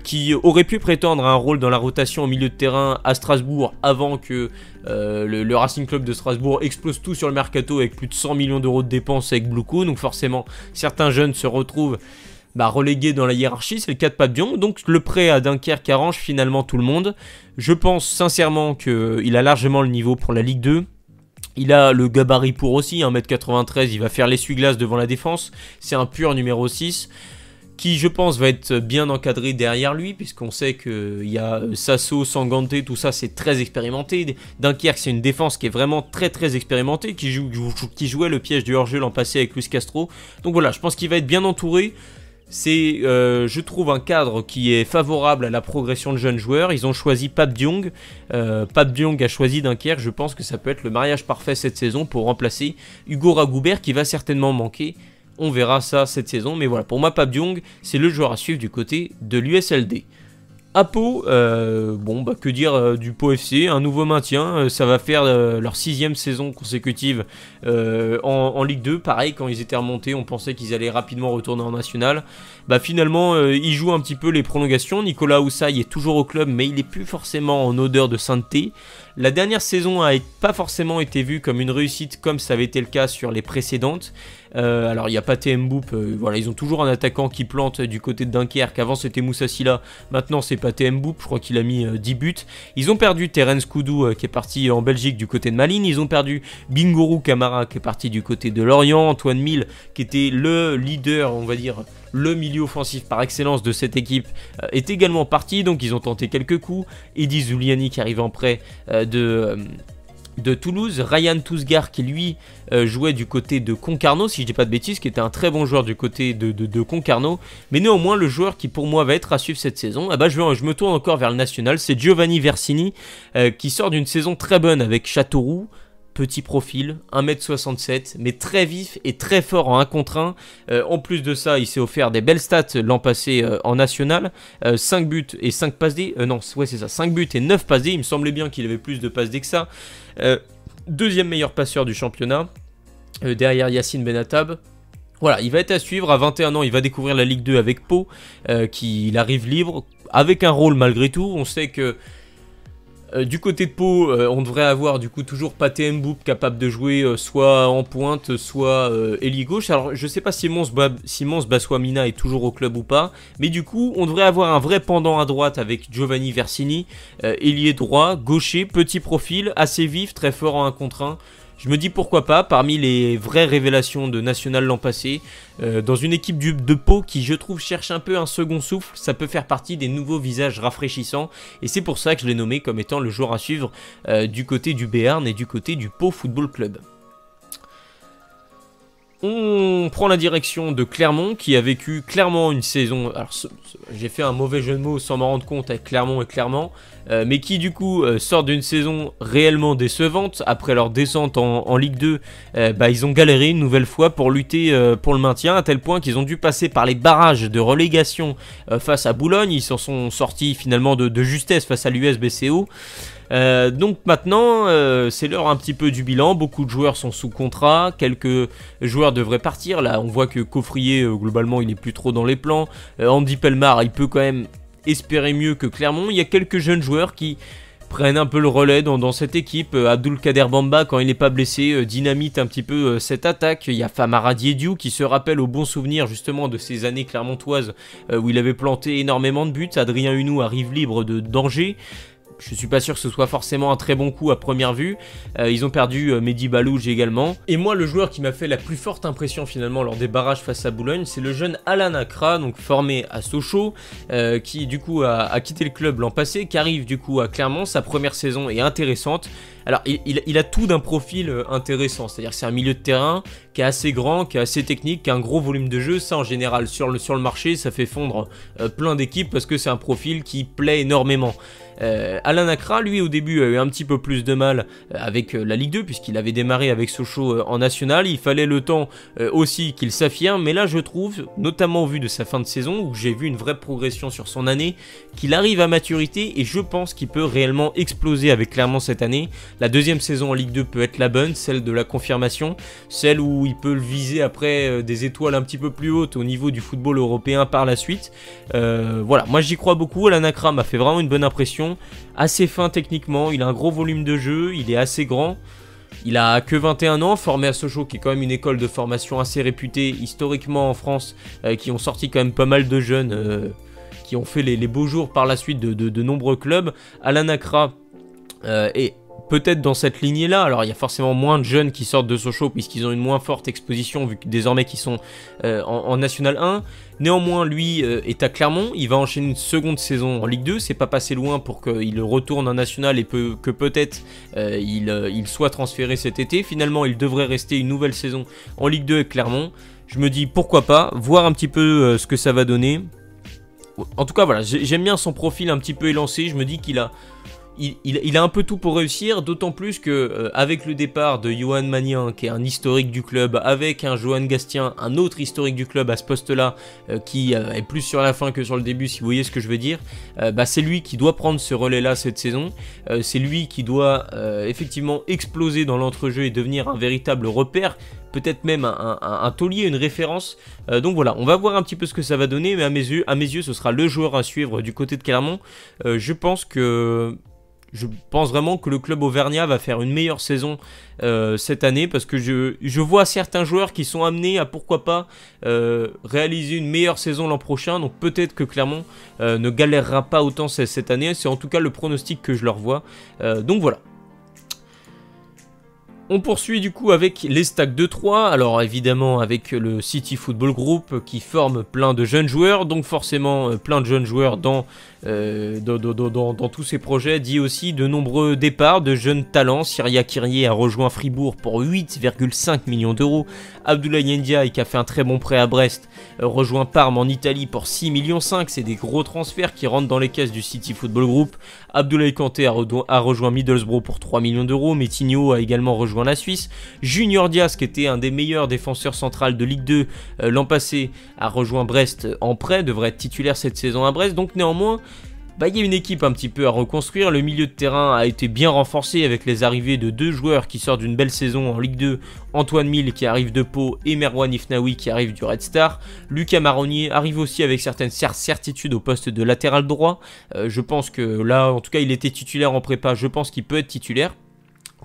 qui aurait pu prétendre à un rôle dans la rotation au milieu de terrain à Strasbourg avant que le Racing Club de Strasbourg explose tout sur le mercato avec plus de 100 millions d'euros de dépenses avec Bloukou. Donc forcément certains jeunes se retrouvent relégué dans la hiérarchie, c'est le cas de Pape Diong. Donc le prêt à Dunkerque arrange finalement tout le monde. Je pense sincèrement qu'il a largement le niveau pour la Ligue 2. Il a le gabarit pour aussi, 1m93, il va faire l'essuie-glace devant la défense. C'est un pur numéro 6, qui je pense va être bien encadré derrière lui, puisqu'on sait qu'il y a Sasso, Sangante, tout ça c'est très expérimenté. Dunkerque c'est une défense qui est vraiment très très expérimentée, qui jouait le piège du hors-jeu l'an passé avec Luis Castro. Donc voilà, je pense qu'il va être bien entouré. C'est, je trouve, un cadre qui est favorable à la progression de jeunes joueurs. Ils ont choisi Pape Diong. Pape Diong a choisi Dunkerque. Je pense que ça peut être le mariage parfait cette saison pour remplacer Hugo Ragoubert, qui va certainement manquer. On verra ça cette saison. Mais voilà, pour moi, Pape Diong, c'est le joueur à suivre du côté de l'USLD. À Pau, que dire du Pau FC, un nouveau maintien, ça va faire leur 6e saison consécutive en Ligue 2. Pareil, quand ils étaient remontés, on pensait qu'ils allaient rapidement retourner en National. Finalement, ils jouent un petit peu les prolongations. Nicolas Houssaye est toujours au club, mais il n'est plus forcément en odeur de sainteté. La dernière saison n'a pas forcément été vue comme une réussite comme ça avait été le cas sur les précédentes. Alors il n'y a pas Mboup, voilà, ils ont toujours un attaquant qui plante du côté de Dunkerque. Avant c'était Moussa Silla, maintenant c'est pas Mboup, je crois qu'il a mis 10 buts. Ils ont perdu Terence Koudou qui est parti en Belgique du côté de Malines. Ils ont perdu Bingourou Kamara qui est parti du côté de Lorient. Antoine Mille qui était le leader, on va dire le milieu offensif par excellence de cette équipe, est également parti. Donc ils ont tenté quelques coups. Eddy Zuliani qui arrive en prêt de Toulouse, Ryan Tousgar qui lui jouait du côté de Concarneau, si je dis pas de bêtises, qui était un très bon joueur du côté de Concarneau, mais néanmoins le joueur qui pour moi va être à suivre cette saison, je me tourne encore vers le national, c'est Giovanni Versini, qui sort d'une saison très bonne avec Châteauroux. Petit profil, 1m67, mais très vif et très fort en 1 contre 1. En plus de ça, il s'est offert des belles stats l'an passé en national. 5 buts et 5 passes D. Non, ouais, c'est ça, 5 buts et 9 passes D. Il me semblait bien qu'il avait plus de passes D que ça. Deuxième meilleur passeur du championnat, derrière Yacine Benatab. Voilà, il va être à suivre. À 21 ans, il va découvrir la Ligue 2 avec Pau, il arrive libre, avec un rôle malgré tout. On sait que du côté de Pau, on devrait avoir du coup toujours Pathé Mboup capable de jouer soit en pointe, soit ailier gauche. Alors je sais pas si Simons Baswamina est toujours au club ou pas, mais du coup on devrait avoir un vrai pendant à droite avec Giovanni Versini, ailier droit, gaucher, petit profil, assez vif, très fort en 1 contre 1. Je me dis pourquoi pas, parmi les vraies révélations de National l'an passé, dans une équipe de Pau qui je trouve cherche un peu un second souffle, ça peut faire partie des nouveaux visages rafraîchissants, et c'est pour ça que je l'ai nommé comme étant le joueur à suivre du côté du Béarn et du côté du Pau Football Club. On prend la direction de Clermont qui a vécu clairement une saison, alors j'ai fait un mauvais jeu de mots sans m'en rendre compte avec Clermont et Clermont, mais qui du coup sort d'une saison réellement décevante. Après leur descente en Ligue 2, ils ont galéré une nouvelle fois pour lutter pour le maintien, à tel point qu'ils ont dû passer par les barrages de relégation face à Boulogne. Ils s'en sont sortis finalement de justesse face à l'USBCO. Donc maintenant c'est l'heure un petit peu du bilan. Beaucoup de joueurs sont sous contrat, quelques joueurs devraient partir. Là on voit que Coffrier globalement il est plus trop dans les plans. Andy Pelmar il peut quand même espérer mieux que Clermont. Il y a quelques jeunes joueurs qui prennent un peu le relais dans cette équipe. Abdulkader Bamba quand il n'est pas blessé dynamite un petit peu cette attaque. Il y a Famara Diédiou qui se rappelle au bon souvenir justement de ces années clermontoises où il avait planté énormément de buts. Adrien Hunou arrive libre de danger. Je suis pas sûr que ce soit forcément un très bon coup à première vue. Ils ont perdu Mehdi Balouj également. Et moi, le joueur qui m'a fait la plus forte impression finalement lors des barrages face à Boulogne, c'est le jeune Alan Accra, donc formé à Sochaux, qui du coup a quitté le club l'an passé, qui arrive du coup à Clermont. Sa première saison est intéressante. Alors, il a tout d'un profil intéressant, c'est-à-dire que c'est un milieu de terrain qui est assez grand, qui est assez technique, qui a un gros volume de jeu. Ça, en général, sur le marché, ça fait fondre plein d'équipes parce que c'est un profil qui plaît énormément. Alan Accra, lui, au début, a eu un petit peu plus de mal avec la Ligue 2, puisqu'il avait démarré avec Sochaux en national. Il fallait le temps aussi qu'il s'affirme, mais là, je trouve, notamment au vu de sa fin de saison, où j'ai vu une vraie progression sur son année, qu'il arrive à maturité, et je pense qu'il peut réellement exploser avec Clermont cette année. La deuxième saison en Ligue 2 peut être la bonne, celle de la confirmation, celle où il peut le viser après des étoiles un petit peu plus hautes au niveau du football européen par la suite. Voilà, moi j'y crois beaucoup. Alan Accra m'a fait vraiment une bonne impression, assez fin techniquement, il a un gros volume de jeu, il est assez grand. Il a que 21 ans, formé à Sochaux, qui est quand même une école de formation assez réputée historiquement en France, qui ont sorti quand même pas mal de jeunes qui ont fait les beaux jours par la suite de nombreux clubs. Alan Accra est peut-être dans cette lignée-là. Alors il y a forcément moins de jeunes qui sortent de Sochaux puisqu'ils ont une moins forte exposition vu que désormais qu'ils sont en National 1. Néanmoins, lui est à Clermont. Il va enchaîner une seconde saison en Ligue 2. C'est pas passé loin pour qu'il retourne en National et que peut-être il soit transféré cet été. Finalement, il devrait rester une nouvelle saison en Ligue 2 avec Clermont. Je me dis pourquoi pas, voir un petit peu ce que ça va donner. En tout cas, voilà, j'aime bien son profil un petit peu élancé. Je me dis qu'il a... Il a un peu tout pour réussir, d'autant plus que avec le départ de Johan Magnin, qui est un historique du club, avec un Johan Gastien, un autre historique du club à ce poste-là, qui est plus sur la fin que sur le début, si vous voyez ce que je veux dire, c'est lui qui doit prendre ce relais-là cette saison. C'est lui qui doit effectivement exploser dans l'entrejeu et devenir un véritable repère, peut-être même un taulier, une référence. Donc voilà, on va voir un petit peu ce que ça va donner, mais à mes yeux, ce sera le joueur à suivre du côté de Clermont. Je pense vraiment que le club auvergnat va faire une meilleure saison cette année, parce que je vois certains joueurs qui sont amenés à pourquoi pas réaliser une meilleure saison l'an prochain. Donc peut-être que Clermont ne galérera pas autant cette année. C'est en tout cas le pronostic que je leur vois. Donc voilà. On poursuit du coup avec les Stacks de Troyes, alors évidemment avec le City Football Group qui forme plein de jeunes joueurs, donc forcément plein de jeunes joueurs dans tous ces projets, dit aussi de nombreux départs de jeunes talents. Syria Kyrie a rejoint Fribourg pour 8,5 millions d'euros, Abdoulaye Ndiaye qui a fait un très bon prêt à Brest rejoint Parme en Italie pour 6,5 millions, c'est des gros transferts qui rentrent dans les caisses du City Football Group. Abdoulaye Kanté a rejoint Middlesbrough pour 3 millions d'euros, Metinho a également rejoint la Suisse. Junior Diaz, qui était un des meilleurs défenseurs centrales de Ligue 2 l'an passé, a rejoint Brest en prêt, devrait être titulaire cette saison à Brest. Donc néanmoins, il y a une équipe un petit peu à reconstruire. Le milieu de terrain a été bien renforcé avec les arrivées de deux joueurs qui sortent d'une belle saison en Ligue 2. Antoine Mille qui arrive de Pau et Merwan Ifnaoui qui arrive du Red Star. Lucas Marronnier arrive aussi avec certaines certitudes au poste de latéral droit. Je pense que là, en tout cas, il était titulaire en prépa. Je pense qu'il peut être titulaire.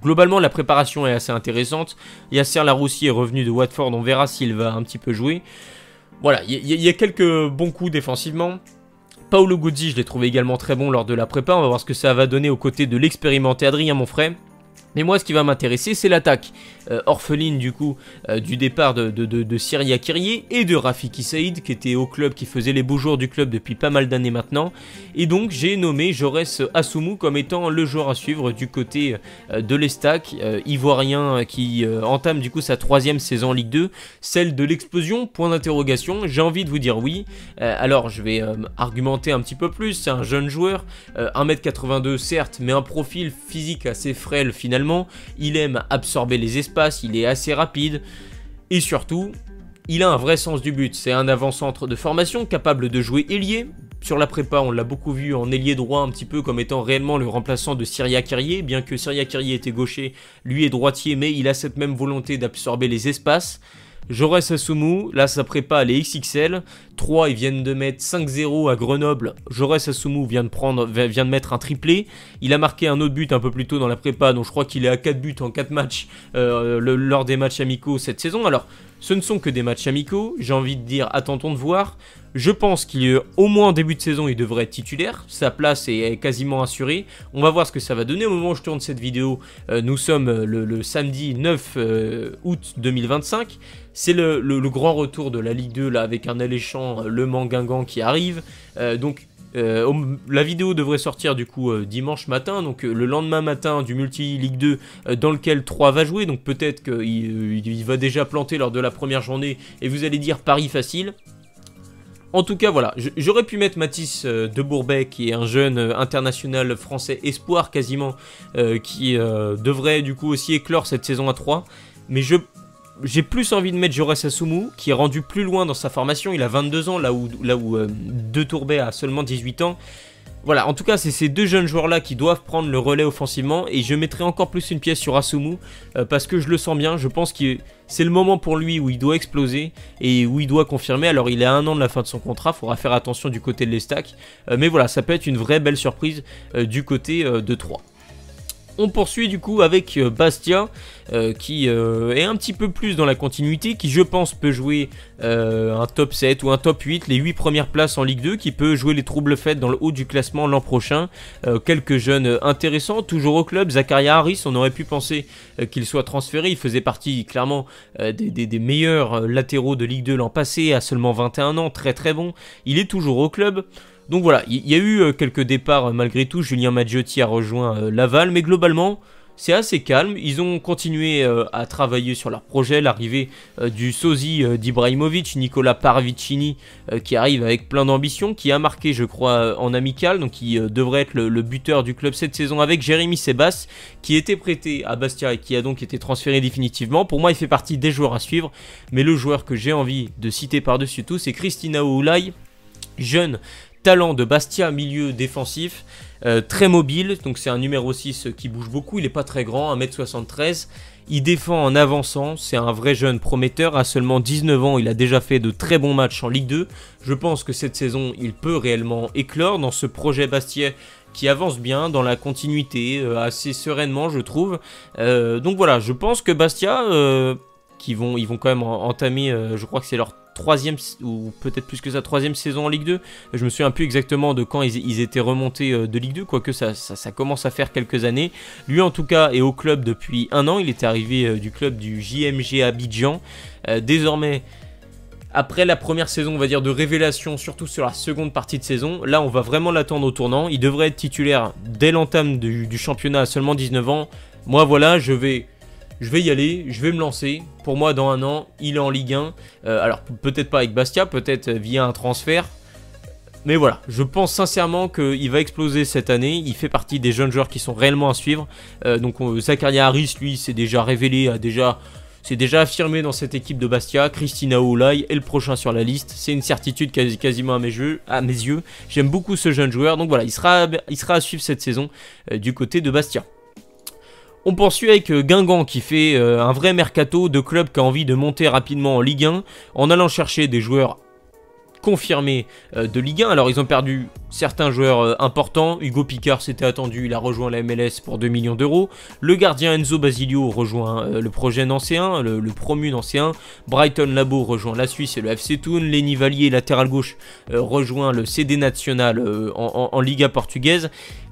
Globalement, la préparation est assez intéressante. Yasser Laroussi est revenu de Watford, on verra s'il va un petit peu jouer. Voilà, il y a quelques bons coups défensivement. Paolo Guzzi, je l'ai trouvé également très bon lors de la prépa. On va voir ce que ça va donner aux côtés de l'expérimenté Adrien Monfray. Mais moi, ce qui va m'intéresser, c'est l'attaque. Orpheline, du coup, du départ de Syria Kyrie et de Rafiki Saïd, qui était au club, qui faisait les beaux jours du club depuis pas mal d'années maintenant. Et donc, j'ai nommé Jaurès Assoumou comme étant le joueur à suivre du côté de l'Estac, ivoirien qui entame du coup sa 3e saison en Ligue 2, celle de l'explosion, point d'interrogation. J'ai envie de vous dire oui. Alors, je vais argumenter un petit peu plus. C'est un jeune joueur, 1m82 certes, mais un profil physique assez frêle finalement. Il aime absorber les espaces, il est assez rapide et surtout, il a un vrai sens du but. C'est un avant-centre de formation capable de jouer ailier. Sur la prépa, on l'a beaucoup vu en ailier droit un petit peu comme étant réellement le remplaçant de Syria Kyrie. Bien que Syria Kyrie était gaucher, lui est droitier, mais il a cette même volonté d'absorber les espaces. Jaurès Assoumou, là sa prépa elle est XXL. 3, ils viennent de mettre 5-0 à Grenoble. Jaurès Assoumou vient de mettre un triplé. Il a marqué un autre but un peu plus tôt dans la prépa, donc je crois qu'il est à 4 buts en 4 matchs lors des matchs amicaux cette saison. Alors, ce ne sont que des matchs amicaux, j'ai envie de dire attendons de voir. Je pense qu'au moins en début de saison, il devrait être titulaire. Sa place est quasiment assurée. On va voir ce que ça va donner. Au moment où je tourne cette vidéo, nous sommes le samedi 9 août 2025. C'est le grand retour de la Ligue 2 là, avec un alléchant Le Mans-Guingamp qui arrive. La vidéo devrait sortir du coup dimanche matin, donc le lendemain matin du multi Ligue 2 dans lequel 3 va jouer. Donc peut-être qu'il va déjà planter lors de la première journée et vous allez dire pari facile. En tout cas, voilà, j'aurais pu mettre Mathis de Bourbet, qui est un jeune international français espoir quasiment, qui devrait du coup aussi éclore cette saison à 3. Mais j'ai plus envie de mettre Jaurès Assoumou, qui est rendu plus loin dans sa formation. Il a 22 ans, là où De Tourbet a seulement 18 ans. Voilà, en tout cas, c'est ces deux jeunes joueurs-là qui doivent prendre le relais offensivement. Et je mettrai encore plus une pièce sur Assoumou, parce que je le sens bien. Je pense que c'est le moment pour lui où il doit exploser et où il doit confirmer. Alors, il est à 1 an de la fin de son contrat, il faudra faire attention du côté de l'Estac. Mais voilà, ça peut être une vraie belle surprise du côté de Troyes. On poursuit du coup avec Bastia qui est un petit peu plus dans la continuité, qui je pense peut jouer un top 7 ou un top 8, les 8 premières places en Ligue 2, qui peut jouer les troubles faits dans le haut du classement l'an prochain. Quelques jeunes intéressants, toujours au club. Zakaria Harris, on aurait pu penser qu'il soit transféré, il faisait partie clairement des meilleurs latéraux de Ligue 2 l'an passé, à seulement 21 ans, très très bon. Il est toujours au club. Donc voilà, il y a eu quelques départs malgré tout. Julien Maggiotti a rejoint Laval, mais globalement, c'est assez calme. Ils ont continué à travailler sur leur projet. L'arrivée du sosie d'Ibrahimovic, Nicolas Paravicini, qui arrive avec plein d'ambition, qui a marqué, je crois, en amical, donc qui devrait être le buteur du club cette saison, avec Jérémy Sebas, qui était prêté à Bastia et qui a donc été transféré définitivement. Pour moi, il fait partie des joueurs à suivre, mais le joueur que j'ai envie de citer par-dessus tout, c'est Christina Oulay, jeune talent de Bastia, milieu défensif, très mobile, donc c'est un numéro 6 qui bouge beaucoup, il n'est pas très grand, 1m73, il défend en avançant, c'est un vrai jeune prometteur, à seulement 19 ans, il a déjà fait de très bons matchs en Ligue 2, je pense que cette saison, il peut réellement éclore dans ce projet Bastia qui avance bien, dans la continuité, assez sereinement je trouve, donc voilà, je pense que Bastia, ils vont quand même entamer, je crois que c'est leur 3e ou peut-être plus que ça, 3e saison en Ligue 2. Je me souviens plus exactement de quand ils étaient remontés de Ligue 2, quoique ça commence à faire quelques années. Lui en tout cas est au club depuis 1 an, il était arrivé du club du JMG Abidjan. Désormais, après la première saison, on va dire, de révélation, surtout sur la seconde partie de saison, là on va vraiment l'attendre au tournant. Il devrait être titulaire dès l'entame du championnat à seulement 19 ans. Moi voilà, je vais y aller, je vais me lancer. Pour moi, dans 1 an, il est en Ligue 1. Alors, peut-être pas avec Bastia, peut-être via un transfert. Mais voilà, je pense sincèrement qu'il va exploser cette année. Il fait partie des jeunes joueurs qui sont réellement à suivre. Donc, Zakaria Harris, lui, s'est déjà révélé, s'est déjà affirmé dans cette équipe de Bastia. Christina Oulay est le prochain sur la liste. C'est une certitude quasiment à mes yeux. J'aime beaucoup ce jeune joueur. Donc voilà, il sera à suivre cette saison du côté de Bastia. On poursuit avec Guingamp qui fait un vrai mercato de club qui a envie de monter rapidement en Ligue 1 en allant chercher des joueurs confirmés de Ligue 1. Alors ils ont perdu certains joueurs importants. Hugo Picard s'était attendu, il a rejoint la MLS pour 2 millions d'euros. Le gardien Enzo Basilio rejoint le projet nancéen, le promu nancéen. Brighton Labo rejoint la Suisse et le FC Thun. Lenny Valier, latéral gauche, rejoint le CD Nacional en Liga portugaise.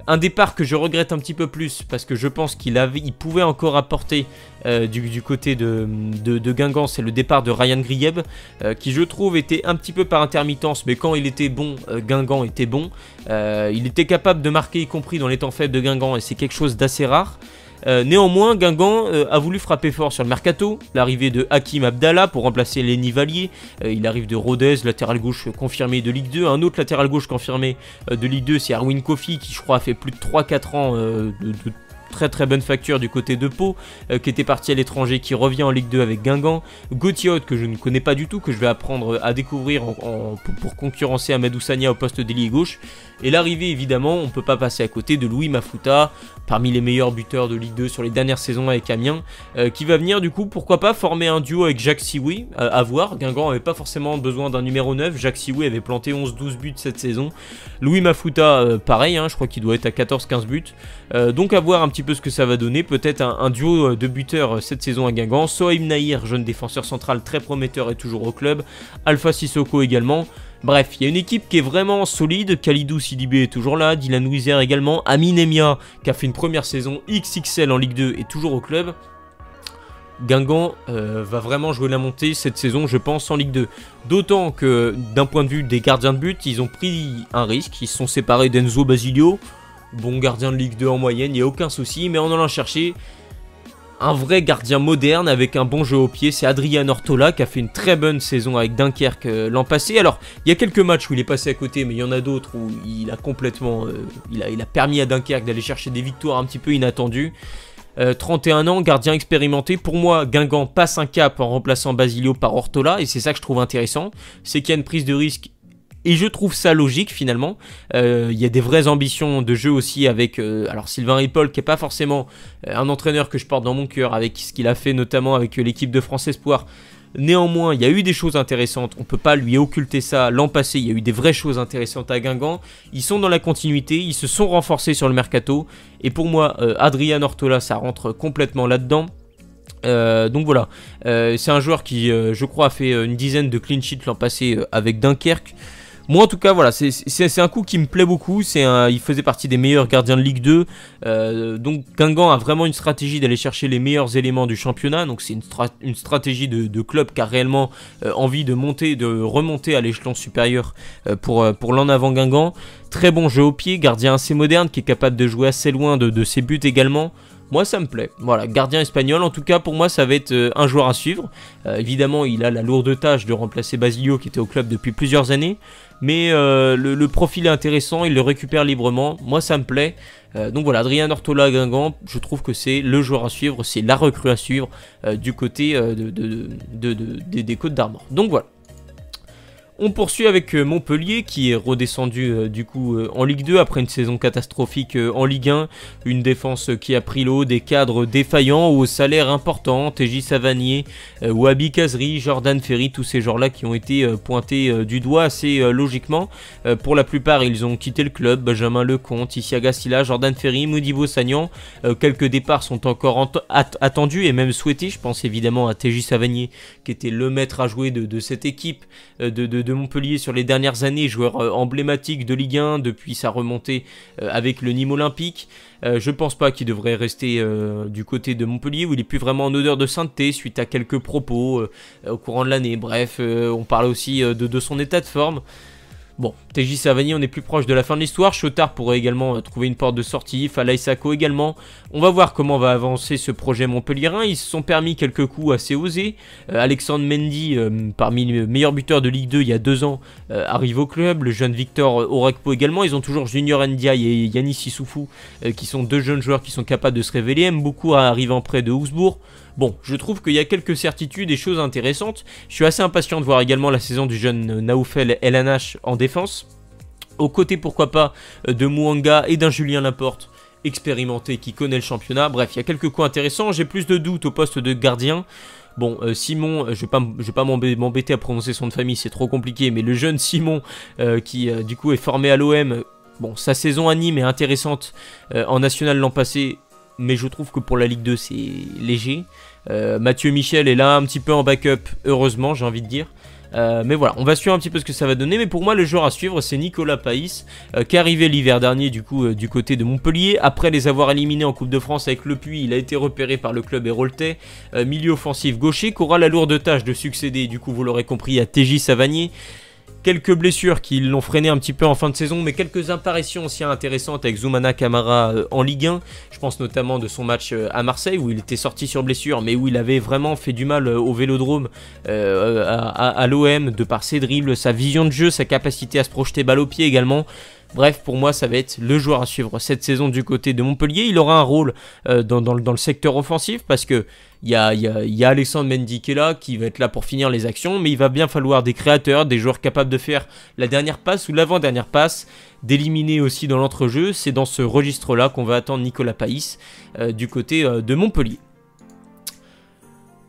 Un départ que je regrette un petit peu plus parce que je pense qu'il pouvait encore apporter du côté de Guingamp, c'est le départ de Ryan Grieb qui je trouve était un petit peu par intermittence, mais quand il était bon, Guingamp était bon. Il était capable de marquer y compris dans les temps faibles de Guingamp et c'est quelque chose d'assez rare. Néanmoins, Guingamp a voulu frapper fort sur le mercato. L'arrivée de Hakim Abdallah pour remplacer Lenny Valier. Il arrive de Rodez, latéral gauche confirmé de Ligue 2. Un autre latéral gauche confirmé de Ligue 2, c'est Erwin Kofi qui je crois a fait plus de 3-4 ans de très bonne facture du côté de Pau, qui était parti à l'étranger, qui revient en Ligue 2 avec Guingamp. Gauthier, que je ne connais pas du tout, que je vais apprendre à découvrir pour concurrencer Amadou Sagna au poste d'ailier gauche. Et l'arrivée, évidemment, on ne peut pas passer à côté de Louis Mafuta, parmi les meilleurs buteurs de Ligue 2 sur les dernières saisons avec Amiens, qui va venir du coup, pourquoi pas, former un duo avec Jacques Sioui, à voir. Guingamp n'avait pas forcément besoin d'un numéro 9, Jacques Sioui avait planté 11-12 buts cette saison. Louis Mafuta, pareil, hein, je crois qu'il doit être à 14-15 buts. Donc à voir un petit peu ce que ça va donner, peut-être un duo de buteurs cette saison à Guingamp. Sohaib Nahir, jeune défenseur central très prometteur, est toujours au club. Alpha Sissoko également. Bref, il y a une équipe qui est vraiment solide. Khalidou Sidibé est toujours là, Dylan Wizer également, Amin Emia qui a fait une première saison XXL en Ligue 2 est toujours au club. Guingamp va vraiment jouer la montée cette saison, je pense, en Ligue 2. D'autant que d'un point de vue des gardiens de but, ils ont pris un risque, ils se sont séparés d'Enzo Basilio. Bon gardien de Ligue 2 en moyenne, il n'y a aucun souci, mais en allant chercher un vrai gardien moderne avec un bon jeu au pied, c'est Adrian Ortola qui a fait une très bonne saison avec Dunkerque l'an passé. Alors, il y a quelques matchs où il est passé à côté, mais il y en a d'autres où il a complètement... il a permis à Dunkerque d'aller chercher des victoires un petit peu inattendues. 31 ans, gardien expérimenté. Pour moi, Guingamp passe un cap en remplaçant Basilio par Ortola, et c'est ça que je trouve intéressant. C'est qu'il y a une prise de risque. Et je trouve ça logique finalement. Il y a des vraies ambitions de jeu aussi avec alors Sylvain Ripoll qui n'est pas forcément un entraîneur que je porte dans mon cœur avec ce qu'il a fait notamment avec l'équipe de France Espoir. Néanmoins, il y a eu des choses intéressantes, on ne peut pas lui occulter ça. L'an passé, il y a eu des vraies choses intéressantes à Guingamp. Ils sont dans la continuité, ils se sont renforcés sur le mercato. Et pour moi, Adrian Ortola, ça rentre complètement là-dedans. Donc voilà, c'est un joueur qui, je crois, a fait une dizaine de clean sheets l'an passé avec Dunkerque. Moi en tout cas voilà, c'est un coup qui me plaît beaucoup, il faisait partie des meilleurs gardiens de Ligue 2, donc Guingamp a vraiment une stratégie d'aller chercher les meilleurs éléments du championnat, donc c'est une stratégie de club qui a réellement envie de remonter à l'échelon supérieur pour l'en avant Guingamp. Très bon jeu au pied, gardien assez moderne qui est capable de jouer assez loin de ses buts également. Moi ça me plaît, voilà, gardien espagnol, en tout cas pour moi ça va être un joueur à suivre. Évidemment il a la lourde tâche de remplacer Basilio qui était au club depuis plusieurs années. Mais le profil est intéressant, il le récupère librement, moi ça me plaît. Donc voilà, Adrien Ortola à Guingamp, je trouve que c'est le joueur à suivre, c'est la recrue à suivre du côté des Côtes d'Armor. Donc voilà. On poursuit avec Montpellier qui est redescendu du coup en Ligue 2 après une saison catastrophique en Ligue 1. Une défense qui a pris l'eau, des cadres défaillants ou au salaire important, TJ Savanier, Wabi Kazri, Jordan Ferry, tous ces joueurs-là qui ont été pointés du doigt assez logiquement. Pour la plupart, ils ont quitté le club, Benjamin Lecomte, Isiaga Silla, Jordan Ferry, Modibo Sagnan. Quelques départs sont encore attendus et même souhaités. Je pense évidemment à TJ Savanier qui était le maître à jouer de cette équipe de Montpellier sur les dernières années, joueur emblématique de Ligue 1 depuis sa remontée avec le Nîmes Olympique. Je pense pas qu'il devrait rester du côté de Montpellier où il est plus vraiment en odeur de sainteté suite à quelques propos au courant de l'année. Bref, on parle aussi de son état de forme. Bon, TJ Savanier, on est plus proche de la fin de l'histoire. Chotard pourrait également trouver une porte de sortie. Falaï Sako également. On va voir comment va avancer ce projet montpelliérain. Ils se sont permis quelques coups assez osés. Alexandre Mendy, parmi les meilleurs buteurs de Ligue 2 il y a 2 ans, arrive au club. Le jeune Victor Orakpo également. Ils ont toujours Junior Ndiaye et Yanis Sissoufou, qui sont deux jeunes joueurs qui sont capables de se révéler. Aime beaucoup arrivant près de Augsbourg. Bon, je trouve qu'il y a quelques certitudes et choses intéressantes. Je suis assez impatient de voir également la saison du jeune Naoufel El Anache en défense. Aux côtés, pourquoi pas, de Mouanga et d'un Julien Laporte expérimenté qui connaît le championnat. Bref, il y a quelques coups intéressants. J'ai plus de doutes au poste de gardien. Bon, Simon, je vais pas m'embêter à prononcer son nom de famille, c'est trop compliqué. Mais le jeune Simon, qui du coup est formé à l'OM, bon, sa saison à Nîmes est intéressante en national l'an passé. Mais je trouve que pour la Ligue 2, c'est léger. Mathieu Michel est là un petit peu en backup, heureusement, j'ai envie de dire. Mais voilà, on va suivre un petit peu ce que ça va donner. Mais pour moi, le joueur à suivre, c'est Nicolas Païs, qui est arrivé l'hiver dernier du coup du côté de Montpellier. Après les avoir éliminés en Coupe de France avec Le Puy, il a été repéré par le club héroltais, milieu offensif gaucher, qui aura la lourde tâche de succéder, du coup vous l'aurez compris, à TJ Savanier. Quelques blessures qui l'ont freiné un petit peu en fin de saison, mais quelques apparitions aussi intéressantes avec Zoumana Camara en Ligue 1. Je pense notamment de son match à Marseille où il était sorti sur blessure, mais où il avait vraiment fait du mal au Vélodrome, à l'OM, de par ses dribbles, sa vision de jeu, sa capacité à se projeter balle au pied également. Bref, pour moi, ça va être le joueur à suivre cette saison du côté de Montpellier. Il aura un rôle dans le secteur offensif parce que il y a Alexandre Mendy qui est là, qui va être là pour finir les actions, mais il va bien falloir des créateurs, des joueurs capables de faire la dernière passe ou l'avant-dernière passe, d'éliminer aussi dans l'entrejeu. C'est dans ce registre-là qu'on va attendre Nicolas Païs du côté de Montpellier.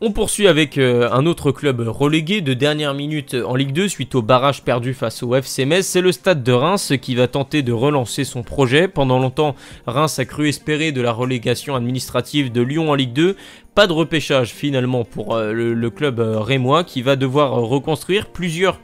On poursuit avec un autre club relégué de dernière minute en Ligue 2 suite au barrage perdu face au FC Metz. C'est le Stade de Reims qui va tenter de relancer son projet. Pendant longtemps, Reims a cru espérer de la relégation administrative de Lyon en Ligue 2. Pas de repêchage finalement pour le club rémois qui va devoir reconstruire. Plusieurs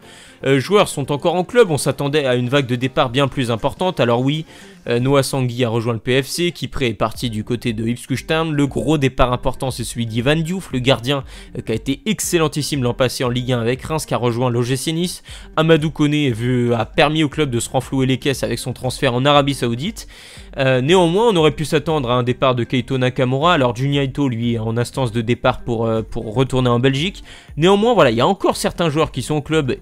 joueurs sont encore en club, on s'attendait à une vague de départ bien plus importante. Alors oui, Noah Sangui a rejoint le PFC, Kipré est parti du côté de Ipswich Town. Le gros départ important, c'est celui d'Ivan Diouf, le gardien qui a été excellentissime l'an passé en Ligue 1 avec Reims, qui a rejoint l'OGC Nice. Amadou Koné a permis au club de se renflouer les caisses avec son transfert en Arabie Saoudite. Néanmoins, on aurait pu s'attendre à un départ de Keito Nakamura. Alors Junya Ito, lui, est en instance de départ pour retourner en Belgique. Néanmoins, voilà, il y a encore certains joueurs qui sont au club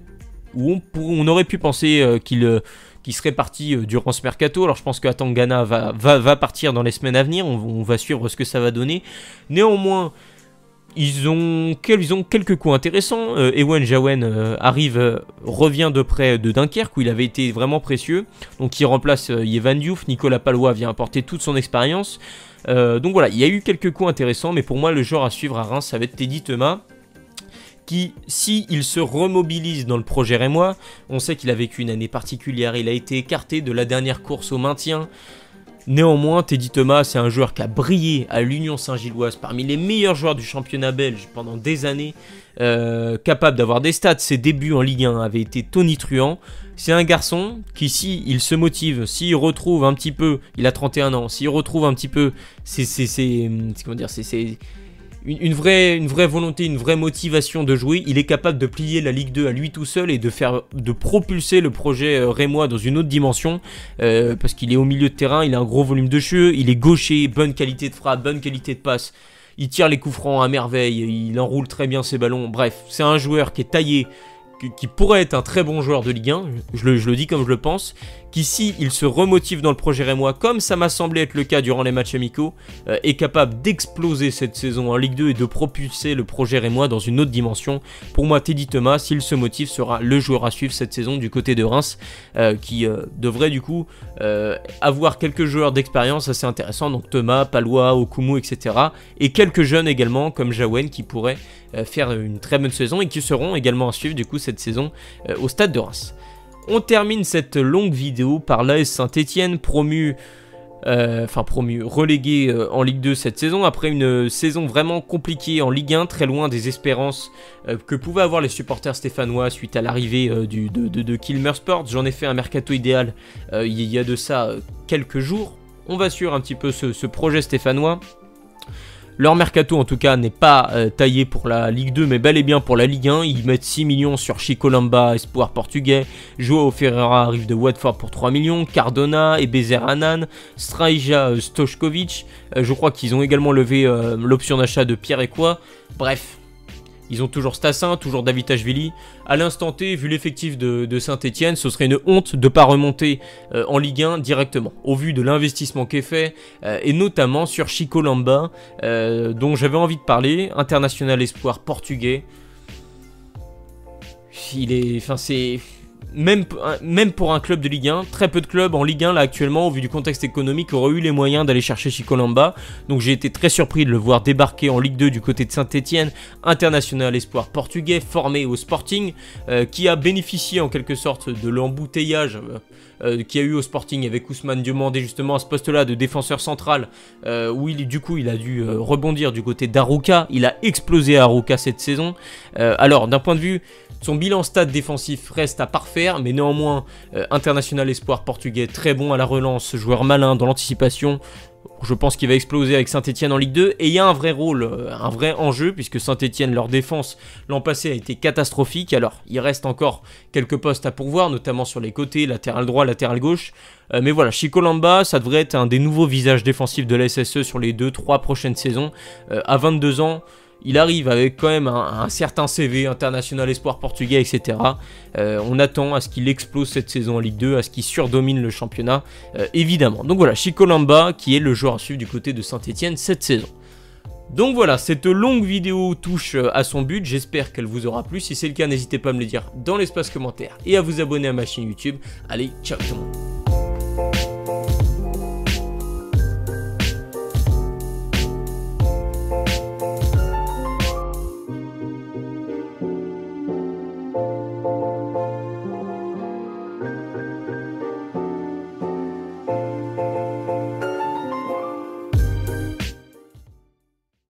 où on aurait pu penser qu'il serait parti durant ce mercato. Alors je pense que Atangana va partir dans les semaines à venir, on va suivre ce que ça va donner. Néanmoins, ils ont quelques coups intéressants. Ewen Jawen revient de près de Dunkerque où il avait été vraiment précieux. Donc il remplace Evan Diouf. Nicolas Palois vient apporter toute son expérience. Donc voilà, il y a eu quelques coups intéressants, mais pour moi le joueur à suivre à Reims, ça va être Teddy Thomas, qui, s'il se remobilise dans le projet rémois, on sait qu'il a vécu une année particulière, il a été écarté de la dernière course au maintien. Néanmoins, Teddy Thomas, c'est un joueur qui a brillé à l'Union Saint-Gilloise, parmi les meilleurs joueurs du championnat belge pendant des années, capable d'avoir des stats. Ses débuts en Ligue 1 avaient été tonitruants. C'est un garçon qui, s'il se motive, s'il retrouve un petit peu, il a 31 ans, s'il retrouve un petit peu une vraie volonté, une vraie motivation de jouer, il est capable de plier la Ligue 2 à lui tout seul et de propulser le projet rémois dans une autre dimension, parce qu'il est au milieu de terrain, il a un gros volume de jeu, il est gaucher, bonne qualité de frappe, bonne qualité de passe, il tire les coups francs à merveille, il enroule très bien ses ballons. Bref, c'est un joueur qui est taillé, qui pourrait être un très bon joueur de Ligue 1, je le dis comme je le pense, qui, si il se remotive dans le projet rémois, comme ça m'a semblé être le cas durant les matchs amicaux, est capable d'exploser cette saison en Ligue 2 et de propulser le projet rémois dans une autre dimension. Pour moi, Teddy Thomas, s'il se motive, sera le joueur à suivre cette saison du côté de Reims, qui devrait du coup avoir quelques joueurs d'expérience assez intéressants, donc Thomas, Palois, Okumu, etc. Et quelques jeunes également, comme Jawen, qui pourraient faire une très bonne saison et qui seront également à suivre du coup cette saison au Stade de Reims. On termine cette longue vidéo par l'AS Saint-Etienne, relégué en Ligue 2 cette saison, après une saison vraiment compliquée en Ligue 1, très loin des espérances que pouvaient avoir les supporters stéphanois suite à l'arrivée de Kilmer Sports. J'en ai fait un mercato idéal il y a de ça quelques jours. On va suivre un petit peu ce projet stéphanois. Leur mercato en tout cas n'est pas taillé pour la Ligue 2 mais bel et bien pour la Ligue 1. Ils mettent 6 millions sur Chico Lamba, espoir portugais. Joao Ferreira arrive de Watford pour 3 millions. Cardona, Ebezer Hanan, Strajja Stojkovic. Je crois qu'ils ont également levé l'option d'achat de Pierre Ekwa. Bref, ils ont toujours Stassin, toujours Davitashvili. À l'instant T, vu l'effectif de Saint-Etienne, ce serait une honte de ne pas remonter en Ligue 1 directement. Au vu de l'investissement qui est fait, et notamment sur Chico Lamba, dont j'avais envie de parler, international espoir portugais. Même pour un club de Ligue 1, très peu de clubs en Ligue 1 là actuellement, au vu du contexte économique, auraient eu les moyens d'aller chercher Chico Lamba. Donc j'ai été très surpris de le voir débarquer en Ligue 2 du côté de Saint-Etienne, international espoir portugais, formé au Sporting, qui a bénéficié en quelque sorte de l'embouteillage qu'il y a eu au Sporting avec Ousmane Diomandé justement à ce poste-là de défenseur central, où du coup il a dû rebondir du côté d'Arouca. Il a explosé à Arouca cette saison. Alors d'un point de vue, son bilan stade défensif reste à parfaire, mais néanmoins international espoir portugais, très bon à la relance, joueur malin dans l'anticipation. Je pense qu'il va exploser avec Saint-Etienne en Ligue 2 et il y a un vrai rôle, un vrai enjeu puisque Saint-Etienne, leur défense l'an passé a été catastrophique. Alors il reste encore quelques postes à pourvoir, notamment sur les côtés, latéral droit, latéral gauche. Mais voilà, Chico Lamba, ça devrait être un des nouveaux visages défensifs de la SSE sur les 2-3 prochaines saisons. À 22 ans, il arrive avec quand même un certain CV, international espoir portugais, etc. On attend à ce qu'il explose cette saison en Ligue 2, à ce qu'il surdomine le championnat, évidemment. Donc voilà, Chico Lamba qui est le joueur à suivre du côté de Saint-Etienne cette saison. Donc voilà, cette longue vidéo touche à son but, j'espère qu'elle vous aura plu. Si c'est le cas, n'hésitez pas à me le dire dans l'espace commentaire et à vous abonner à ma chaîne YouTube. Allez, ciao tout le monde.